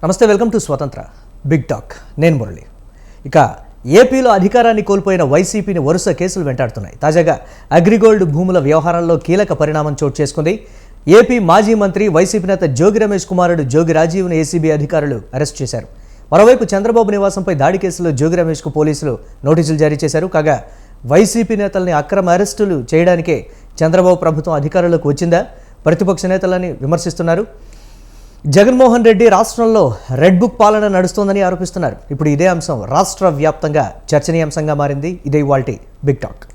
నమస్తే, welcome to స్వతంత్ర big talk. నేను మురళి. ఇక ఏపీలో అధికారాన్ని కోల్పోయిన వైసీపీని వరుస కేసులు వెంటాడుతున్నాయి. తాజాగా అగ్రిగోల్డ్ భూముల వ్యవహారంలో కీలక పరిణామం చోటు చేసుకుంది. ఏపీ మాజీ మంత్రి వైసీపీ నేత జోగి రమేష్ కుమారుడు జోగి రాజీవ్ను ఏసీబీ అధికారులు అరెస్ట్ చేశారు. మరోవైపు చంద్రబాబు నివాసంపై దాడి కేసులో జోగి రమేష్కు పోలీసులు నోటీసులు జారీ చేశారు. కాగా వైసీపీ నేతల్ని అక్రమ అరెస్టులు చేయడానికే చంద్రబాబు ప్రభుత్వం అధికారులకు వచ్చిందా? ప్రతిపక్ష నేతలని విమర్శిస్తున్నారు. జగన్మోహన్ రెడ్డి రాష్ట్రంలో రెడ్ బుక్ పాలన నడుస్తోందని ఆరోపిస్తున్నారు. ఇప్పుడు ఇదే అంశం రాష్ట్ర వ్యాప్తంగా చర్చనీయాంశంగా మారింది. ఇదే ఇవాల్టి big talk.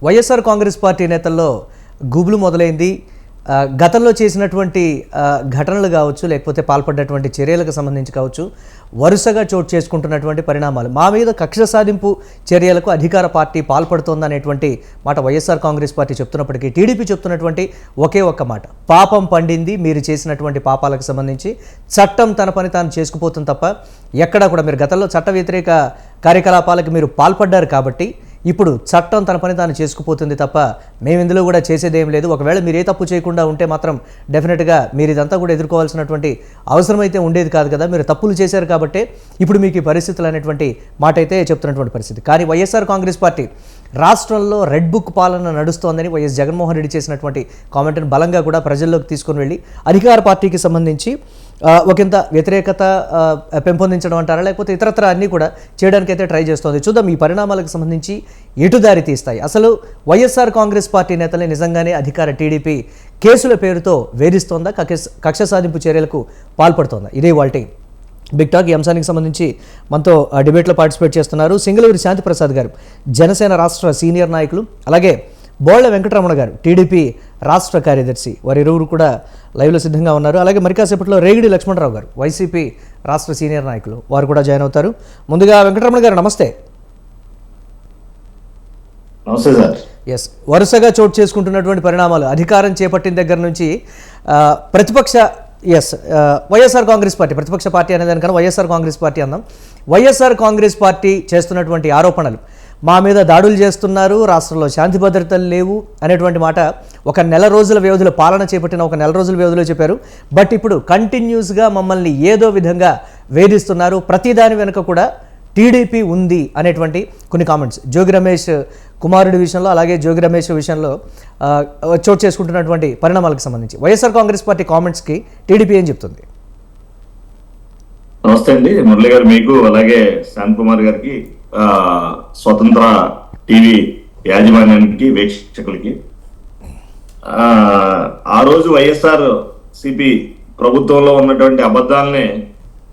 YSR Congress party నేతల్లో గుబులు మొదలైంది. గతంలో చేసినటువంటి ఘటనలు కావచ్చు, లేకపోతే పాల్పడ్డటువంటి చర్యలకు సంబంధించి కావచ్చు, వరుసగా చోటు చేసుకుంటున్నటువంటి పరిణామాలు, మా మీద కక్ష సాధింపు చర్యలకు అధికార పార్టీ పాల్పడుతోందనేటువంటి మాట వైఎస్ఆర్ కాంగ్రెస్ పార్టీ చెప్తున్నప్పటికీ టీడీపీ చెప్తున్నటువంటి ఒకే ఒక్క మాట, పాపం పండింది. మీరు చేసినటువంటి పాపాలకు సంబంధించి చట్టం తన పని తాను చేసుకుపోతుంది తప్ప ఎక్కడా కూడా మీరు గతంలో చట్ట వ్యతిరేక కార్యకలాపాలకు మీరు పాల్పడ్డారు కాబట్టి ఇప్పుడు చట్టం తన పని తాను చేసుకుపోతుంది తప్ప మేము ఇందులో కూడా చేసేదేం లేదు. ఒకవేళ మీరు ఏ తప్పు చేయకుండా ఉంటే మాత్రం డెఫినెట్గా మీరు ఇదంతా కూడా ఎదుర్కోవాల్సినటువంటి అవసరం అయితే ఉండేది కాదు కదా. మీరు తప్పులు చేశారు కాబట్టి ఇప్పుడు మీకు ఈ పరిస్థితులు అనేటువంటి మాట అయితే చెప్తున్నటువంటి పరిస్థితి. కానీ వైఎస్ఆర్ కాంగ్రెస్ పార్టీ రాష్ట్రంలో రెడ్ బుక్ పాలన నడుస్తోందని వైఎస్ జగన్మోహన్ రెడ్డి చేసినటువంటి కామెంట్ని బలంగా కూడా ప్రజల్లోకి తీసుకొని వెళ్ళి అధికార పార్టీకి సంబంధించి ఒకంత వ్యతిరేకత పెంపొందించడం అంటారా, లేకపోతే ఇతరత్ర అన్నీ కూడా చేయడానికైతే ట్రై చేస్తోంది. చూద్దాం ఈ పరిణామాలకు సంబంధించి ఎటు దారి తీస్తాయి. అసలు వైఎస్ఆర్ కాంగ్రెస్ పార్టీ నేతల్ని నిజంగానే అధికార టీడీపీ కేసుల పేరుతో వేధిస్తోందా, కక్ష సాధింపు చర్యలకు పాల్పడుతోందా? ఇదే వాల్టి బిగ్ టాక్. ఈ అంశానికి సంబంధించి మనతో డిబేట్లో పార్టిసిపేట్ చేస్తున్నారు సింగళూరి శాంతిప్రసాద్ గారు, జనసేన రాష్ట్ర సీనియర్ నాయకులు, అలాగే బోళ్ల వెంకటరమణ గారు, టీడీపీ రాష్ట్ర కార్యదర్శి. వారిరువురు కూడా లైవ్లో సిద్ధంగా ఉన్నారు. అలాగే మరి కాసేపట్లో రేగిడి లక్ష్మణరావు గారు, వైసీపీ రాష్ట్ర సీనియర్ నాయకులు, వారు కూడా జాయిన్ అవుతారు. ముందుగా వెంకటరమణ గారు నమస్తే. నమస్తే సార్. ఎస్, వరుసగా చోటు చేసుకుంటున్నటువంటి పరిణామాలు, అధికారం చేపట్టిన దగ్గర నుంచి ప్రతిపక్ష వైఎస్ఆర్ కాంగ్రెస్ పార్టీ, ప్రతిపక్ష పార్టీ అనేదానికన్నా వైఎస్ఆర్ కాంగ్రెస్ పార్టీ అందాం. వైఎస్ఆర్ కాంగ్రెస్ పార్టీ చేస్తున్నటువంటి ఆరోపణలు, మా మీద దాడులు చేస్తున్నారు, రాష్ట్రంలో శాంతి భద్రతలు లేవు అనేటువంటి మాట ఒక నెల రోజుల వ్యవధిలో, పాలన చేపట్టిన ఒక నెల రోజుల వ్యవధిలో చెప్పారు. బట్ ఇప్పుడు కంటిన్యూస్గా మమ్మల్ని ఏదో విధంగా వేధిస్తున్నారు, ప్రతిదాని వెనుక కూడా టీడీపీ ఉంది అనేటువంటి కొన్ని కామెంట్స్ జోగి రమేష్ కుమారుడి విషయంలో, అలాగే జోగి రమేష్ విషయంలో చోటు చేసుకుంటున్నటువంటి పరిణామాలకు సంబంధించి వైఎస్ఆర్ కాంగ్రెస్ పార్టీ కామెంట్స్కి టీడీపీ ఏం చెప్తుంది? నమస్తే అండి మురళి గారు, మీకు అలాగే శాంత్ కుమార్ గారికి, స్వతంత్ర టీవీ యాజమాన్యానికి, వీక్షకులకి. ఆ రోజు వైఎస్ఆర్ సిపి ప్రభుత్వంలో ఉన్నటువంటి అబద్ధాలనే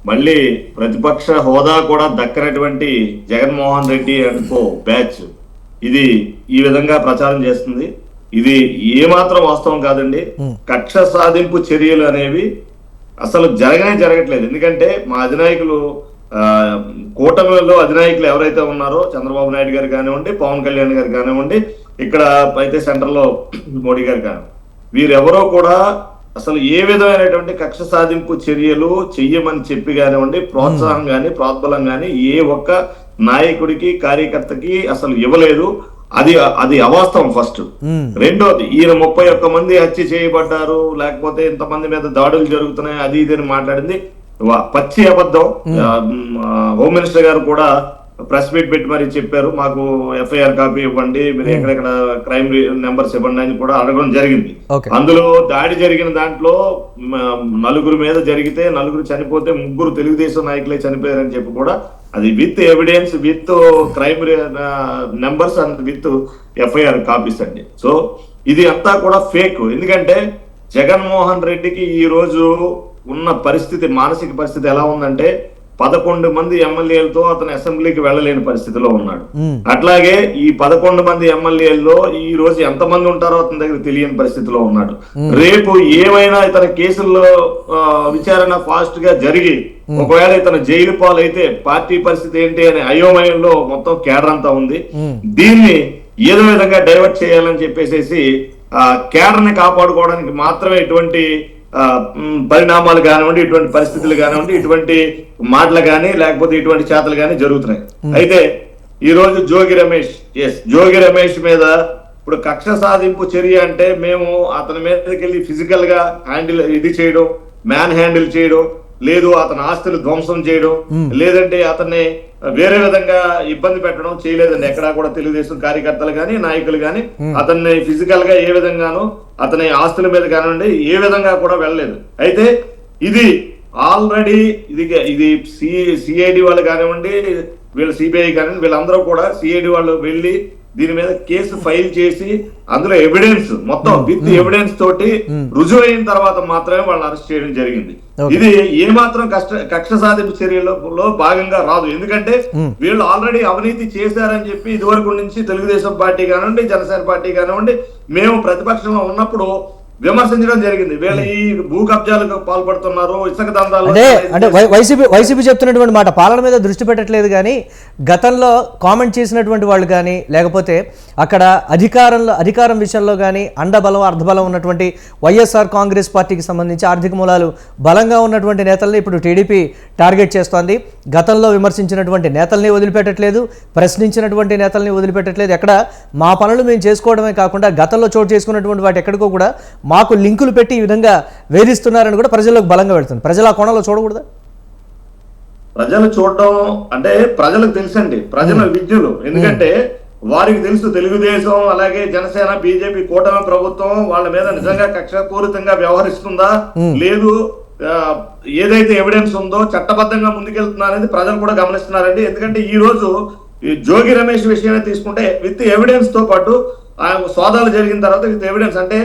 మళ్ళీ ప్రతిపక్ష హోదా కూడా దక్కనటువంటి జగన్మోహన్ రెడ్డి అనుకో బ్యాచ్ ఇది ఈ విధంగా ప్రచారం చేస్తుంది. ఇది ఏమాత్రం వాస్తవం కాదండి. కక్ష సాధింపు చర్యలు అనేవి అసలు జరగట్లేదు. ఎందుకంటే మా అధినాయకులు, కూటమిలో అధినాయకులు ఎవరైతే ఉన్నారో చంద్రబాబు నాయుడు గారు కానివ్వండి, పవన్ కళ్యాణ్ గారు కానివ్వండి, ఇక్కడ అయితే సెంటర్లో మోడీ గారు కానివ్వండి, వీరెవరో కూడా అసలు ఏ విధమైనటువంటి కక్ష సాధింపు చర్యలు చెయ్యమని చెప్పి కానివ్వండి, ప్రోత్సాహం కానీ ప్రోద్బలం కానీ ఏ ఒక్క నాయకుడికి కార్యకర్తకి అసలు ఇవ్వలేదు. అది అవాస్తవం ఫస్ట్. రెండోది, ఈయన 31 మంది హత్య చేయబడ్డారు, లేకపోతే ఇంతమంది మీద దాడులు జరుగుతున్నాయి, అది ఇది అని మాట్లాడింది పచ్చి అబద్ధం. హోమ్ మినిస్టర్ గారు కూడా ప్రెస్ మీట్ పెట్టి మరి చెప్పారు, మాకు ఎఫ్ఐఆర్ కాపీ ఇవ్వండి, మీరు ఎక్కడెక్కడ క్రైమ్ నెంబర్స్ ఇవ్వండి అని కూడా అడగడం జరిగింది. అందులో దాడి జరిగిన దాంట్లో 4 మీద జరిగితే 4 చనిపోతే 3 తెలుగుదేశం నాయకులే చనిపోయారని చెప్పి కూడా అది with evidence, with crime numbers and with FIR copies అండి. సో ఇది అంతా కూడా ఫేక్. ఎందుకంటే జగన్మోహన్ రెడ్డికి ఈ రోజు ఉన్న పరిస్థితి, మానసిక పరిస్థితి ఎలా ఉందంటే 11 మంది ఎమ్మెల్యేలతో అతను అసెంబ్లీకి వెళ్ళలేని పరిస్థితిలో ఉన్నాడు. అట్లాగే ఈ 11 మంది ఎమ్మెల్యేల్లో ఈ రోజు ఎంతమంది ఉంటారో అతని దగ్గర తెలియని పరిస్థితిలో ఉన్నాడు. రేపు ఏమైనా ఇతని కేసుల్లో విచారణ ఫాస్ట్ గా జరిగి ఒకవేళ ఇతను జైలు పాలైతే పార్టీ పరిస్థితి ఏంటి అనే అయోమయంలో మొత్తం కేడర్ అంతా ఉంది. దీన్ని ఏదో విధంగా డైవర్ట్ చేయాలని చెప్పేసి కేడర్ ని కాపాడుకోవడానికి మాత్రమే ఇటువంటి పరిణామాలు కానివ్వండి, ఇటువంటి పరిస్థితులు కానివ్వండి, ఇటువంటి మాటలు కానీ లేకపోతే ఇటువంటి చేతలు కానీ జరుగుతున్నాయి. అయితే ఈ రోజు జోగి రమేష్ మీద ఇప్పుడు కక్ష సాధింపు చర్య అంటే మేము అతని మీదకి వెళ్ళి ఫిజికల్ గా చేయడం, మ్యాన్ హ్యాండిల్ చేయడం, లేదు అతని ఆస్తులు ధ్వంసం చేయడం, లేదంటే అతన్ని వేరే విధంగా ఇబ్బంది పెట్టడం చేయలేదండి. ఎక్కడా కూడా తెలుగుదేశం కార్యకర్తలు గాని నాయకులు గాని అతన్ని ఫిజికల్ గా ఏ విధంగానూ అతని ఆస్తుల మీద కానివ్వండి ఏ విధంగా కూడా వెళ్ళలేదు. అయితే ఇది ఆల్రెడీ ఇది సిఐడి వాళ్ళు కానివ్వండి, వీళ్ళు సిబిఐ కానివ్వండి, వీళ్ళందరూ కూడా సిఐడి వాళ్ళు వెళ్ళి దీని మీద కేసు ఫైల్ చేసి అందులో ఎవిడెన్స్ మొత్తం విత్ ఎవిడెన్స్ తోటి రుజువు అయిన తర్వాత మాత్రమే వాళ్ళని అరెస్ట్ చేయడం జరిగింది. ఇది ఏమాత్రం కక్ష సాధింపు చర్యలో భాగంగా రాదు. ఎందుకంటే వీళ్ళు ఆల్రెడీ అవినీతి చేశారని చెప్పి ఇదివరకు నుంచి తెలుగుదేశం పార్టీ కానివ్వండి, జనసేన పార్టీ కానివ్వండి, మేము ప్రతిపక్షంలో ఉన్నప్పుడు విమర్శించడం జరిగింది. వీళ్ళు ఈ భూ కబ్జాలకు పాల్పడుతున్నారు, ఇసుక దందాలు. అంటే వైసీపీ చెప్తున్నటువంటి మాట పాలన మీద దృష్టి పెట్టట్లేదు, కానీ గతంలో కామెంట్ చేసినటువంటి వాళ్ళు కానీ లేకపోతే అక్కడ అధికారం విషయంలో కానీ అండబలం అర్ధబలం ఉన్నటువంటి వైఎస్ఆర్ కాంగ్రెస్ పార్టీకి సంబంధించి ఆర్థిక మూలాలు బలంగా ఉన్నటువంటి నేతల్ని ఇప్పుడు టీడీపీ టార్గెట్ చేస్తోంది. గతంలో విమర్శించినటువంటి నేతల్ని వదిలిపెట్టట్లేదు, ప్రశ్నించినటువంటి నేతల్ని వదిలిపెట్టట్లేదు. ఎక్కడ మా పనులు మేము చేసుకోవడమే కాకుండా గతంలో చోటు చేసుకున్నటువంటి వాటి ఎక్కడికో కూడా మాకు లింకులు పెట్టి ఈ విధంగా వేధిస్తున్నారని కూడా ప్రజలకు బలంగా పెడుతుంది. ప్రజలు ఆ కోణంలో చూడకూడదా? ప్రజలు చూడడం అంటే ప్రజలకు తెలుసండి, ప్రజల విజ్ఞులు. ఎందుకంటే వారికి తెలుసు తెలుగుదేశం అలాగే జనసేన బీజేపీ కూటమి ప్రభుత్వం వాళ్ళ మీద నిజంగా కక్షపూరితంగా వ్యవహరిస్తుందా లేదు, ఏదైతే ఎవిడెన్స్ ఉందో చట్టబద్ధంగా ముందుకెళ్తున్నా అనేది ప్రజలు కూడా గమనిస్తున్నారండి. ఎందుకంటే ఈ రోజు జోగి రమేష్ విషయమే తీసుకుంటే విత్ ఎవిడెన్స్ తో పాటు సోదాలు జరిగిన తర్వాత విత్ ఎవిడెన్స్ అంటే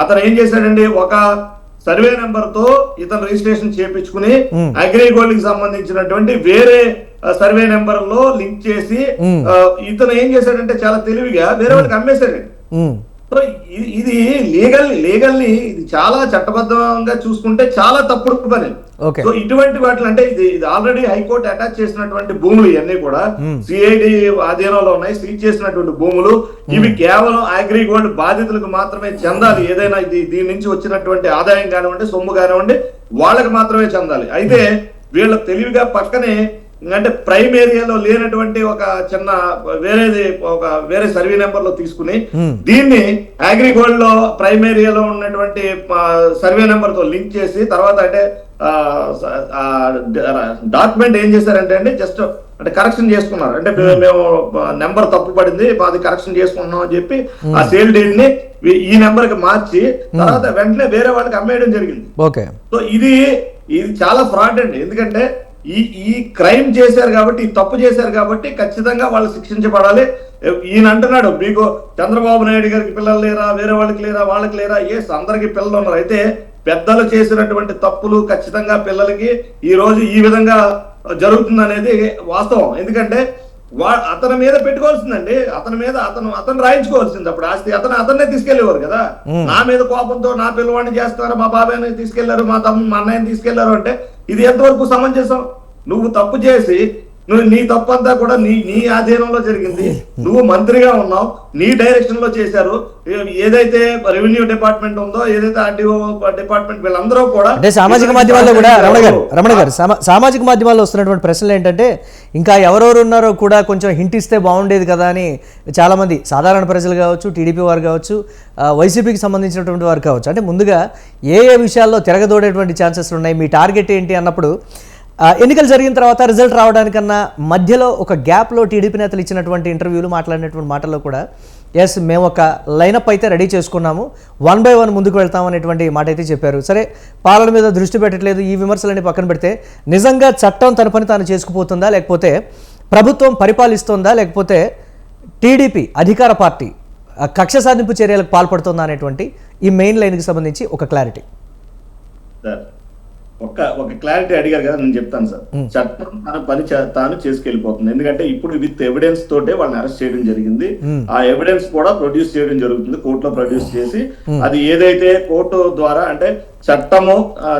అతను ఏం చేశాడండి, ఒక సర్వే నెంబర్ తో ఇతను రిజిస్ట్రేషన్ చేయించుకుని అగ్రిగోల్డ్ కి సంబంధించినటువంటి వేరే సర్వే నెంబర్ లో లింక్ చేసి ఇతను ఏం చేశాడంటే చాలా తెలివిగా వేరే వాళ్ళకి అమ్మేశాడండి. సో ఇది లీగల్లీ ఇది చాలా చట్టబద్ధంగా చూసుకుంటే చాలా తప్పుడు పని. సో ఇటువంటి వాటిలో అంటే ఇది ఆల్రెడీ హైకోర్టు అటాచ్ చేసినటువంటి భూములు ఇవన్నీ కూడా సిఐడి ఆధీనంలో ఉన్నాయి, సీజ్ చేసినటువంటి భూములు. ఇవి కేవలం అగ్రిగోల్డ్ బాధితులకు మాత్రమే చెందాలి. ఏదైనా దీని నుంచి వచ్చినటువంటి ఆదాయం కానివ్వండి, సొమ్ము కానివ్వండి వాళ్ళకి మాత్రమే చెందాలి. అయితే వీళ్ళ తెలివిగా పక్కనే అంటే ప్రైమ్ ఏరియాలో లేనటువంటి ఒక చిన్న వేరే సర్వే నెంబర్ లో తీసుకుని దీన్ని అగ్రిగోల్డ్ లో ప్రైమ్ ఏరియాలో ఉన్నటువంటి సర్వే నెంబర్ తో లింక్ చేసి తర్వాత అంటే డాక్యుమెంట్ ఏం చేశారంటే అండి జస్ట్ అంటే కరెక్షన్ చేసుకున్నారు. అంటే మేము నెంబర్ తప్పు పడింది అది కరెక్షన్ చేసుకున్నాం అని చెప్పి ఆ సేల్ డేట్ ని ఈ నెంబర్ కి మార్చి తర్వాత వెంటనే వేరే వాళ్ళకి అమ్మేయడం జరిగింది. సో ఇది చాలా ఫ్రాడ్ అండి. ఎందుకంటే ఈ క్రైమ్ చేశారు కాబట్టి, ఈ తప్పు చేశారు కాబట్టి ఖచ్చితంగా వాళ్ళు శిక్షించబడాలి. ఈయన అంటున్నాడు మీకు చంద్రబాబు నాయుడు గారికి పిల్లలు లేరా, వేరే వాళ్ళకి లేరా, వాళ్ళకి లేరా, అందరికి పిల్లలు ఉన్నారు. అయితే పెద్దలు చేసినటువంటి తప్పులు ఖచ్చితంగా పిల్లలకి ఈ రోజు ఈ విధంగా జరుగుతుంది అనేది వాస్తవం. ఎందుకంటే అతని మీద పెట్టుకోవాల్సిందండి, అతను రాయించుకోవాల్సింది. అప్పుడు ఆస్తి అతన్నే తీసుకెళ్లేవారు కదా. నా మీద కోపంతో నా పిల్లవాడిని చేస్తున్నారు, మా బాబాయ్ని తీసుకెళ్లారు, మా అన్నయ్యని తీసుకెళ్లారు అంటే ఇది ఎంతవరకు సమంజసం? నువ్వు తప్పు చేసి నీ తప్పంతా కూడా నీ ఆధీనంలో జరిగింది, నువ్వు మంత్రిగా ఉన్నావు, నీ డైరెక్షన్ లో చేశారు. ఏదైతే రెవెన్యూ డిపార్ట్మెంట్ ఉందో, ఏదైతే ఆర్టీఓ డిపార్ట్మెంట్ వీళ్ళందరూ కూడా అంటే సామాజిక మాధ్యమాల్లో కూడా రమణ గారు సామాజిక మాధ్యమాల్లో వస్తున్నటువంటి ప్రశ్నలు ఏంటంటే ఇంకా ఎవరెవరు ఉన్నారో కూడా కొంచెం హింట్ ఇస్తే బాగుండేది కదా అని చాలా మంది సాధారణ ప్రజలు కావచ్చు, టీడీపీ వారు కావచ్చు, వైసీపీకి సంబంధించినటువంటి వారు కావచ్చు, అంటే ముందుగా ఏ విషయాల్లో తిరగదోడేటువంటి ఛాన్సెస్ ఉన్నాయి, మీ టార్గెట్ ఏంటి అన్నప్పుడు ఎన్నికలు జరిగిన తర్వాత రిజల్ట్ రావడానికన్నా మధ్యలో ఒక గ్యాప్లో టీడీపీ నేతలు ఇచ్చినటువంటి ఇంటర్వ్యూలు మాట్లాడినటువంటి మాటల్లో కూడా మేము ఒక లైనప్ అయితే రెడీ చేసుకున్నాము, 1 by 1 ముందుకు వెళ్తాం అనేటువంటి మాట అయితే చెప్పారు. సరే పాలన మీద దృష్టి పెట్టట్లేదు, ఈ విమర్శలని పక్కన పెడితే నిజంగా చట్టం తన పని తాను చేసుకుపోతుందా, లేకపోతే ప్రభుత్వం పరిపాలిస్తుందా, లేకపోతే టీడీపీ అధికార పార్టీ కక్ష సాధింపు చర్యలకు పాల్పడుతుందా అనేటువంటి ఈ మెయిన్ లైన్కి సంబంధించి ఒక క్లారిటీ. ఒక క్లారిటీ అడిగారు కదా, నేను చెప్తాను సార్. చట్టం తన పని తాను చేసుకెళ్ళిపోతుంది. ఎందుకంటే ఇప్పుడు విత్ ఎవిడెన్స్ తోటే వాళ్ళని అరెస్ట్ చేయడం జరిగింది. ఆ ఎవిడెన్స్ కూడా ప్రొడ్యూస్ చేయడం జరుగుతుంది, కోర్టులో ప్రొడ్యూస్ చేసి అది ఏదైతే కోర్టు ద్వారా అంటే చట్టము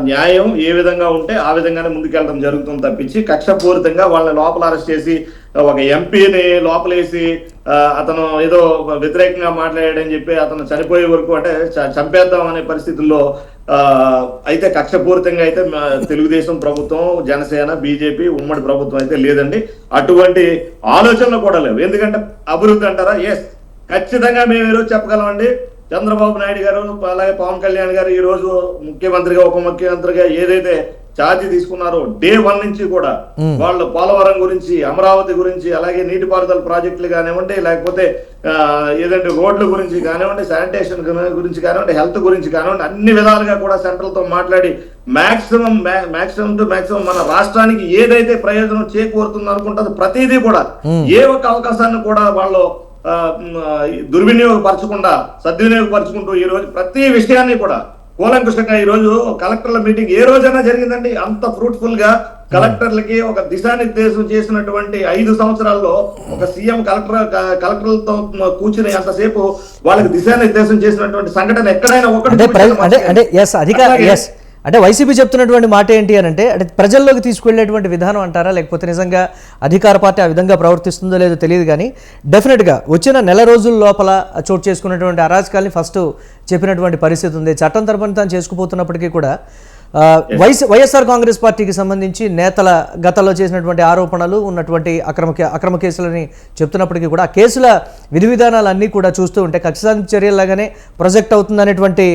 న్యాయం ఏ విధంగా ఉంటే ఆ విధంగానే ముందుకెళ్ళడం జరుగుతుంది తప్పించి కక్షపూరితంగా వాళ్ళని లోపల అరెస్ట్ చేసి ఒక ఎంపీని లోపలేసి అతను ఏదో వ్యతిరేకంగా మాట్లాడాడని చెప్పి అతను చనిపోయే వరకు అంటే చంపేద్దాం అనే పరిస్థితుల్లో అయితే కక్షపూరితంగా అయితే తెలుగుదేశం ప్రభుత్వం, జనసేన, బీజేపీ ఉమ్మడి ప్రభుత్వం అయితే లేదండి. అటువంటి ఆలోచనలు కూడా లేవు. ఎందుకంటే అభివృద్ధి అంటారా, ఎస్ ఖచ్చితంగా మేము ఈరోజు చెప్పగలమండి. చంద్రబాబు నాయుడు గారు అలాగే పవన్ కళ్యాణ్ గారు ఈ రోజు ముఖ్యమంత్రిగా, ఉప ముఖ్యమంత్రిగా ఏదైతే ఛార్జీ తీసుకున్నారో డే 1 నుంచి కూడా వాళ్ళు పోలవరం గురించి, అమరావతి గురించి, అలాగే నీటిపారుదల ప్రాజెక్టులు కానివ్వండి, లేకపోతే ఏదంటే రోడ్ల గురించి కానివ్వండి, శానిటేషన్ గురించి కానివ్వండి, హెల్త్ గురించి కానివ్వండి, అన్ని విధాలుగా కూడా సెంట్రల్ తో మాట్లాడి మాక్సిమం టు మాక్సిమం మన రాష్ట్రానికి ఏదైతే ప్రయోజనం చేకూరుతుంది అనుకుంటారో ప్రతిదీ కూడా ఏ ఒక్క అవకాశాన్ని కూడా వాళ్ళు దుర్వినియోగపరచకుండా సద్వినియోగపరచుకుంటూ ఈ రోజు ప్రతి విషయాన్ని కూడా కూలంకుషంగా ఈ రోజు కలెక్టర్ల మీటింగ్ ఏ రోజైనా జరిగిందండి. అంత ఫ్రూట్ఫుల్ గా కలెక్టర్లకి ఒక దిశానిర్దేశం చేసినటువంటి 5 సంవత్సరాల్లో ఒక సీఎం కలెక్టర్లతో కూర్చుని అంతసేపు వాళ్ళకి దిశానిర్దేశం చేసినటువంటి సంఘటన ఎక్కడైనా అంటే వైసీపీ చెప్తున్నటువంటి మాట ఏంటి అని అంటే ప్రజల్లోకి తీసుకెళ్లేటువంటి విధానం అంటారా, లేకపోతే నిజంగా అధికార పార్టీ ఆ విధంగా ప్రవర్తిస్తుందో లేదో తెలియదు, కానీ డెఫినెట్గా వచ్చిన నెల రోజుల లోపల చోటు చేసుకున్నటువంటి అరాజకాల్ని ఫస్ట్ చెప్పినటువంటి పరిస్థితి ఉంది. చట్టం తరపున తాను చేసుకుపోతున్నప్పటికీ కూడా వైఎస్ఆర్ కాంగ్రెస్ పార్టీకి సంబంధించి నేతల గతంలో చేసినటువంటి ఆరోపణలు ఉన్నటువంటి అక్రమ కేసులని చెప్తున్నప్పటికీ కూడా ఆ కేసుల విధి విధానాలన్నీ కూడా చూస్తూ ఉంటే కక్షసాధింపు చర్యల్లాగానే ప్రొజెక్ట్ అవుతుందనేటువంటి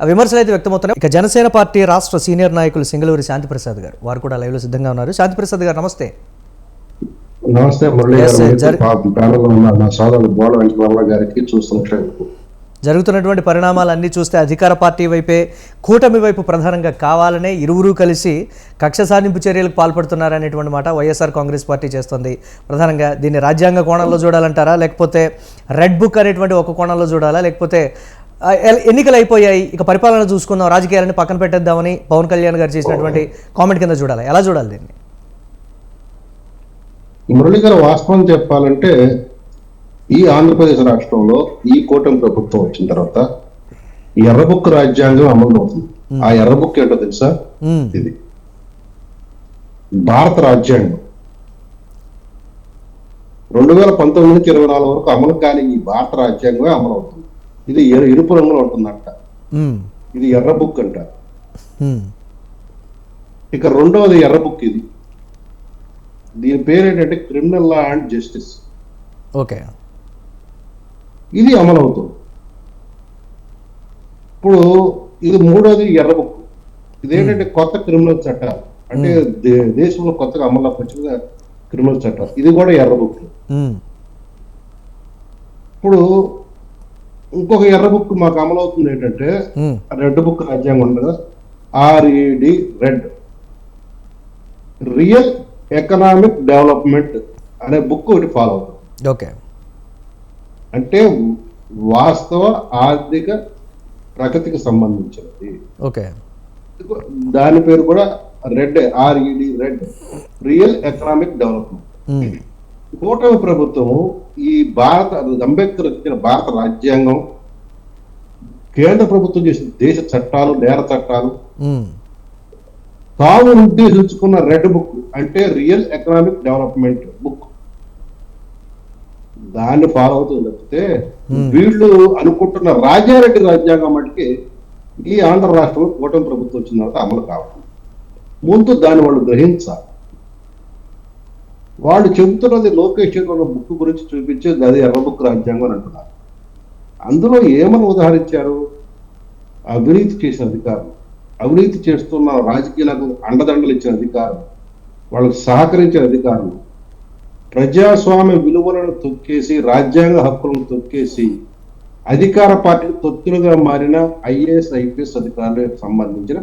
విమర్శలు అయితే వ్యక్తమవుతున్నాయి. ఇక జనసేన పార్టీ రాష్ట్ర సీనియర్ నాయకులు సింగళూరి శాంతిప్రసాద్ గారు వారు కూడా లైవ్లో సిద్ధంగా ఉన్నారు. శాంతిప్రసాద్ గారు నమస్తే. నమస్తే మురళి గారికి. జరుగుతున్నటువంటి పరిణామాలన్నీ చూస్తే అధికార పార్టీ వైపే, కూటమి వైపు ప్రధానంగా కావాలనే ఇరువురు కలిసి కక్ష సాధింపు చర్యలకు పాల్పడుతున్నారనేటువంటి మాట వైఎస్ఆర్ కాంగ్రెస్ పార్టీ చేస్తుంది. ప్రధానంగా దీన్ని రాజ్యాంగ కోణంలో చూడాలంటారా, లేకపోతే రెడ్ బుక్ అనేటువంటి ఒక కోణంలో చూడాలా, లేకపోతే ఎన్నికలు అయిపోయాయి ఇక పరిపాలన చూసుకుందాం, రాజకీయాలని పక్కన పెట్టేద్దామని పవన్ కళ్యాణ్ గారు చేసినటువంటి కామెంట్ కింద చూడాలి, ఎలా చూడాలి దీన్ని? మురళి గారు, వాస్తవం చెప్పాలంటే ఈ ఆంధ్రప్రదేశ్ రాష్ట్రంలో ఈ కూటమి ప్రభుత్వం వచ్చిన తర్వాత ఎర్రబుక్ రాజ్యాంగం అమలు అవుతుంది. ఆ ఎర్రబుక్ ఏంటో తెలుసా? ఇది భారత రాజ్యాంగం 2019 నుంచి 24 వరకు అమలు కాని ఈ భారత రాజ్యాంగమే అమలు అవుతుంది. ఇది ఎరుపు రంగులో ఉంటుందంట. ఇది ఎర్ర బుక్ అంట. ఇక రెండవది ఎర్ర బుక్. ఇది దీని పేరు ఏంటంటే criminal law and justice. Okay, ఇది అమలు అవుతుంది. ఇప్పుడు ఇది మూడోది ఎర్ర బుక్. ఇదేంటంటే కొత్త క్రిమినల్ చట్టాలు, అంటే దేశంలో కొత్తగా అమల్లోకి వచ్చిన క్రిమినల్ చట్టాలు. ఇది కూడా ఎర్ర బుక్. ఇప్పుడు ఇంకొక ఎర్ర బుక్ మాకు అమలు అవుతుంది ఏంటంటే రెడ్ బుక్ రాజ్యాంగం ఉండగా RED, red, real economic development అనే బుక్ ఒకటి ఫాలో అవుతుంది. ఓకే, అంటే వాస్తవ ఆర్థిక ప్రగతికి సంబంధించినది. ఓకే, దాని పేరు కూడా red, RED, red, real economic development. కూటమి ప్రభుత్వం ఈ అంబేద్కర్ ఇచ్చిన భారత రాజ్యాంగం, కేంద్ర ప్రభుత్వం చేసిన దేశ చట్టాలు, నేర చట్టాలు, తాము ఉద్దేశించుకున్న రెడ్ బుక్ అంటే రియల్ ఎకనామిక్ డెవలప్మెంట్ బుక్, దాన్ని ఫాలో అవుతుంది తప్పితే వీళ్ళు అనుకుంటున్న రాజారెడ్డి రాజ్యాంగం మటుకి ఈ ఆంధ్ర రాష్ట్రంలో కూటమి ప్రభుత్వం వచ్చిన తర్వాత అమలు కావాలి. ముందు దాన్ని వాళ్ళు గ్రహించాలి. వాళ్ళు చెబుతున్నది లోకేష్ బుక్ గురించి చూపించేది అది ఎర్ర బుక్ రాజ్యాంగం అని అంటున్నారు. అందులో ఏమని ఉదాహరించారు? అవినీతి చేసిన అధికారులు, అవినీతి చేస్తున్న రాజకీయాలకు అండదండలు ఇచ్చిన అధికారులు, వాళ్ళకు సహకరించిన అధికారులు, ప్రజాస్వామ్య విలువలను తొక్కేసి, రాజ్యాంగ హక్కులను తొక్కేసి అధికార పార్టీకి తొత్తులుగా మారిన IAS, IPS అధికారులకు సంబంధించిన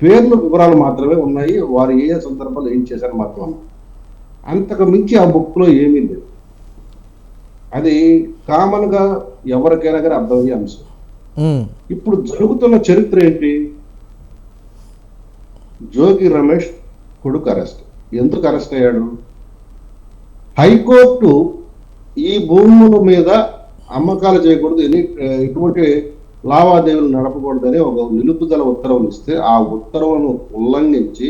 పేర్లు, వివరాలు మాత్రమే ఉన్నాయి. వారు ఏ సందర్భాలు ఏం చేశారు మాత్రం. అంతకు మించి ఆ బుక్ లో ఏమీ లేదు. అది కామన్ గా ఎవరికైనా కానీ అర్థమయ్యే అంశం. ఇప్పుడు జరుగుతున్న చరిత్ర ఏంటి? జోగి రమేష్ కొడుకు అరెస్ట్. ఎందుకు అరెస్ట్ అయ్యాడు? హైకోర్టు ఈ భూముల మీద అమ్మకాలు చేయకూడదు, ఎటువంటి లావాదేవీలు నడపకూడదని ఒక నిలుపుదల ఉత్తర్వులు ఇస్తే ఆ ఉత్తర్వులను ఉల్లంఘించి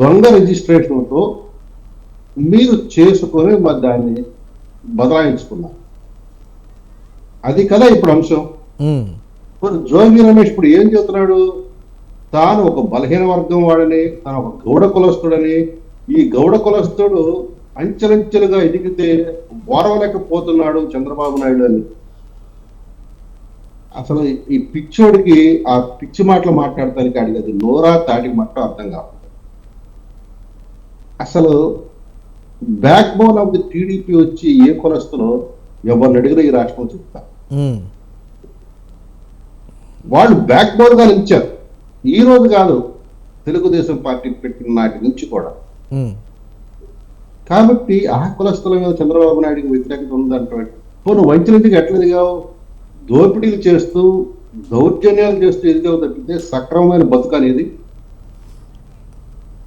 దొంగ రిజిస్ట్రేషన్తో మీరు చేసుకొని మరి దాన్ని బదలాయించుకున్నారు. అది కదా ఇప్పుడు అంశం. ఇప్పుడు జోగి రమేష్ ఇప్పుడు ఏం చెబుతున్నాడు? తాను ఒక బలహీన వర్గం వాడని, తాను ఒక గౌడ కులస్తుడని, ఈ గౌడ కులస్తుడు అంచెలంచెలుగా ఎదిగితే ఓరవలేకపోతున్నాడు చంద్రబాబు నాయుడు అని. అసలు ఈ పిచ్చోడికి ఆ పిచ్చి మాటలు మాట్లాడటానికి అడిగి అది నోరా తాటికి మట్టం అర్థం కాదు. అసలు back bone of the TDP వచ్చి ఏ కులస్తులో ఎవరిని అడిగినా ఈ రాష్ట్రం చెప్తా. వాళ్ళు బ్యాక్ బోన్ గా నిలిచారు. ఈ రోజు కాదు, తెలుగుదేశం పార్టీ పెట్టిన నాటి నుంచి కూడా. కాబట్టి ఆ కులస్తుల మీద చంద్రబాబు నాయుడికి వ్యతిరేకత ఉందంటే నువ్వు వంచనెందుకు ఎట్లా ఎదిగావు? దోపిడీలు చేస్తూ దౌర్జన్యాలు చేస్తూ ఎదిగావు తప్పితే సక్రమమైన బతుకు అనేది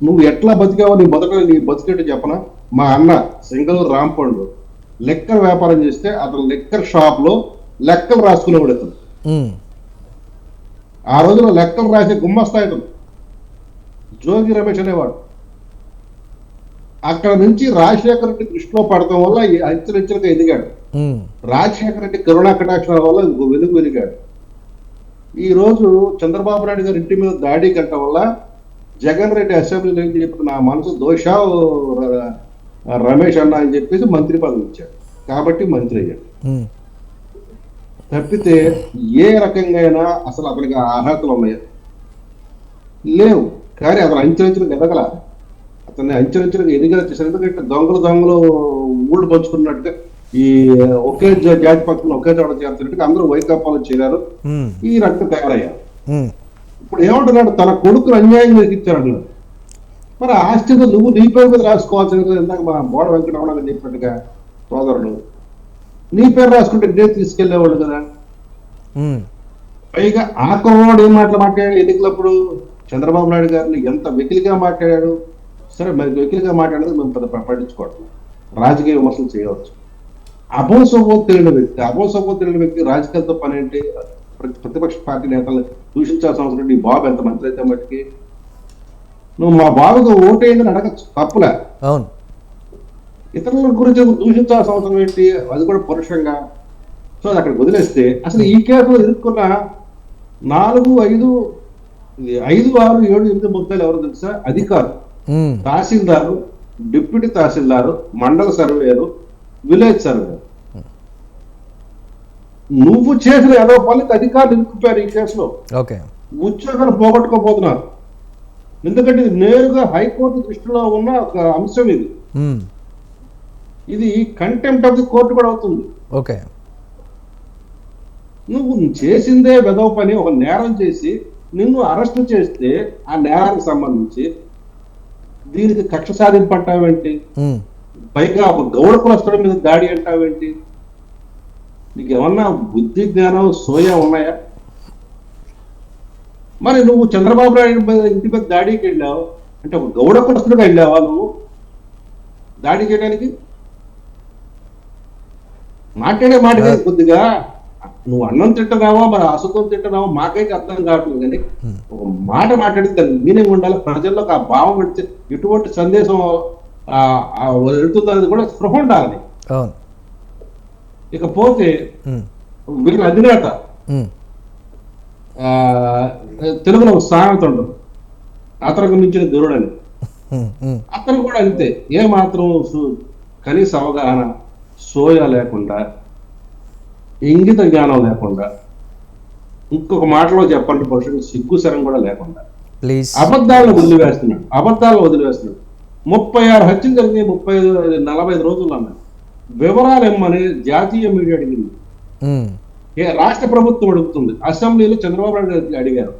నువ్వు ఎట్లా బతికావో నీ బతుకేటో చెప్పనా? మా అన్న సింగళూరు రాంపండు లెక్కల వ్యాపారం చేస్తే అతను లెక్కర్ షాప్ లో లెక్కలు రాసుకునేవాడు. అతను ఆ రోజున లెక్కలు రాసే గుమ్మస్తాయి జోగి రమేష్ అనేవాడు. అక్కడ నుంచి రాజశేఖర రెడ్డి దృష్టిలో పడటం వల్ల అంచెలంచెలుగా ఎదిగాడు. రాజశేఖర రెడ్డి కరుణా కటాక్షాల వల్ల వెలుగాడు. ఈ రోజు చంద్రబాబు నాయుడు గారి ఇంటి మీద దాడి కట్ట వల్ల జగన్ రెడ్డి అసెంబ్లీలో ఏం చెప్పి నా మనసు దోష రమేష్ అన్న అని చెప్పేసి మంత్రి పదవి ఇచ్చాడు. కాబట్టి మంత్రి అయ్యాడు. తప్పితే ఏ రకంగా అయినా అసలు అతనికి అర్హతలు ఉన్నాయా? లేవు. కానీ అతను అంచెలంచెలకు ఎదగల. అతన్ని అంచెలంచెలకు ఎదిగల చేశారు. ఎందుకంటే దొంగలు ఊళ్ళు పంచుకున్నట్టుగా ఈ ఒకే జాతి పక్కన ఒకే చోట చేస్తున్నట్టుగా అందరూ వైకాపాలో చేరారు. ఈ రకంగా తయారయ్యారు. ఇప్పుడు ఏమంటున్నాడు? తన కొడుకును అన్యాయంగా ఇచ్చారు అంటున్నాడు. మరి ఆస్తితో నువ్వు నీ పేరు మీద రాసుకోవాల్సింది కదా. ఇందాక మా బోడ వెంకటరమణ చెప్పినట్టుగా సోదరుడు నీ పేరు రాసుకుంటే నేను తీసుకెళ్లేవాడు కదా. పైగా ఆ కుర్రవాడు ఏం మాట్లాడాడు ఎన్నికలప్పుడు? చంద్రబాబు నాయుడు గారిని ఎంత వెకిలిగా మాట్లాడాడు. సరే, మరి వెకిలిగా మాట్లాడేది మేము పెద్ద పట్టించుకోవట్లేదు. రాజకీయ విమర్శలు చేయవచ్చు. అభోసభో తెలియని వ్యక్తి రాజకీయాలతో పని ఏంటి? ప్రతిపక్ష పార్టీ నేతలు దూషించాల్సిన అవసరం. నీ బాబు ఎంత మంత్రి అయితే మట్టికి నువ్వు మా బాబుకు ఓటేయండి అడగచ్చు, తప్పులే. అవును. ఇతరుల గురించి దూషించాల్సిన అవసరం ఏంటి? అది కూడా పరుషంగా. సో అది అక్కడ వదిలేస్తే అసలు ఈ కేసులో ఇరుక్కున్న 4, 5, 5, 6, 7, 8 ముద్దాలు ఎవరు తెలుసా? అధికారులు, తహసీల్దారు, డిప్యూటీ తహసీల్దారు, మండల సర్వేయరు, విలేజ్ సర్వేయర్. నువ్వు చేసిన 20 పనులకు అధికారులు ఇరుక్కుపోయారు ఈ కేసులో. ఉద్యోగాలు పోగొట్టుకోబోతున్నారు. ఎందుకంటే ఇది నేరుగా హైకోర్టు దృష్టిలో ఉన్న ఒక అంశం. ఇది కంటెంప్ట్ ఆఫ్ ది కోర్టు కూడా అవుతుంది. నువ్వు చేసిందే వెదవ పని. ఒక నేరం చేసి నిన్ను అరెస్ట్ చేస్తే ఆ నేరానికి సంబంధించి దీనికి కక్ష సాధింపు అంటావేంటి? పైగా ఒక గౌడ కులస్తుడి మీద దాడి అంటావేంటి? నీకు ఏమన్నా బుద్ధి జ్ఞానం సోయా ఉన్నాయా? మరి నువ్వు చంద్రబాబు నాయుడు ఇంటి మీద దాడికి వెళ్ళావు అంటే ఒక గౌడ కులస్తుడిగా వెళ్ళావా నువ్వు దాడి చేయడానికి? మాట్లాడే మాట కొద్దిగా నువ్వు అన్నం తింటున్నావా మరి అసుతం తింటున్నావా మాకైతే అర్థం కావట్లేదు. కానీ ఒక మాట మాట్లాడితే దానికి మీనింగ్ ఉండాలి. ప్రజల్లోకి ఆ భావం పెడితే ఎటువంటి సందేశం వెళ్తుందనేది కూడా స్పృహ ఉండాలి. ఇకపోతే వీళ్ళ అధినేత తెలుగులో సామెత ఉండదు, అతనికి మించిన గురుడని. అతను కూడా అంతే. ఏమాత్రం కనీస అవగాహన సోయ లేకుండా, ఇంగిత జ్ఞానం లేకుండా, ఇంకొక మాటలో చెప్పండి పరుషుడు సిగ్గు శరం కూడా లేకుండా అబద్ధాలను వదిలివేస్తున్నాడు. 36 హత్యలు జరిగినాయి 45 రోజుల్లో అన్నాడు. వివరాలు ఇమ్మని జాతీయ మీడియా అడిగింది, రాష్ట్ర ప్రభుత్వం అడుగుతుంది, అసెంబ్లీలో చంద్రబాబు నాయుడు అడిగారు,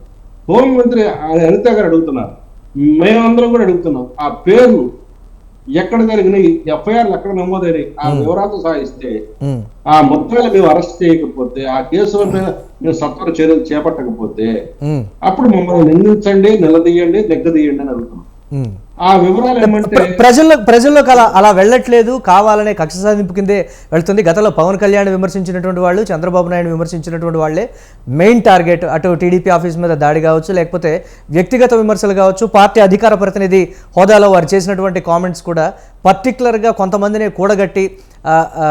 హోంమంత్రి అనిత గారు అడుగుతున్నారు, మేమందరం కూడా అడుగుతున్నాం. ఆ పేర్లు ఎక్కడ జరిగినాయి, ఎఫ్ఐఆర్లు ఎక్కడ నమోదైనాయి, ఆ వివరాలతో సాగిస్తే, ఆ ముద్దాలు మేము అరెస్ట్ చేయకపోతే, ఆ కేసుల మీద మేము సత్వర చర్యలు చేపట్టకపోతే అప్పుడు మమ్మల్ని నిందించండి, నిలదీయండి, దగ్గదీయండి అని అడుగుతున్నాం. ఆ వివరాలు ఏమంటే ప్రజల్లోకి అలా వెళ్ళట్లేదు, కావాలనే కక్ష సాధింపు కిందే వెళ్తుంది. గతంలో పవన్ కళ్యాణ్ విమర్శించినటువంటి వాళ్ళు, చంద్రబాబు నాయుడు విమర్శించినటువంటి వాళ్ళే మెయిన్ టార్గెట్. అటు టీడీపీ ఆఫీస్ మీద దాడి కావచ్చు, లేకపోతే వ్యక్తిగత విమర్శలు కావచ్చు, పార్టీ అధికార ప్రతినిధి హోదాలో వారు చేసినటువంటి కామెంట్స్ కూడా పర్టికులర్గా కొంతమందిని కూడగట్టి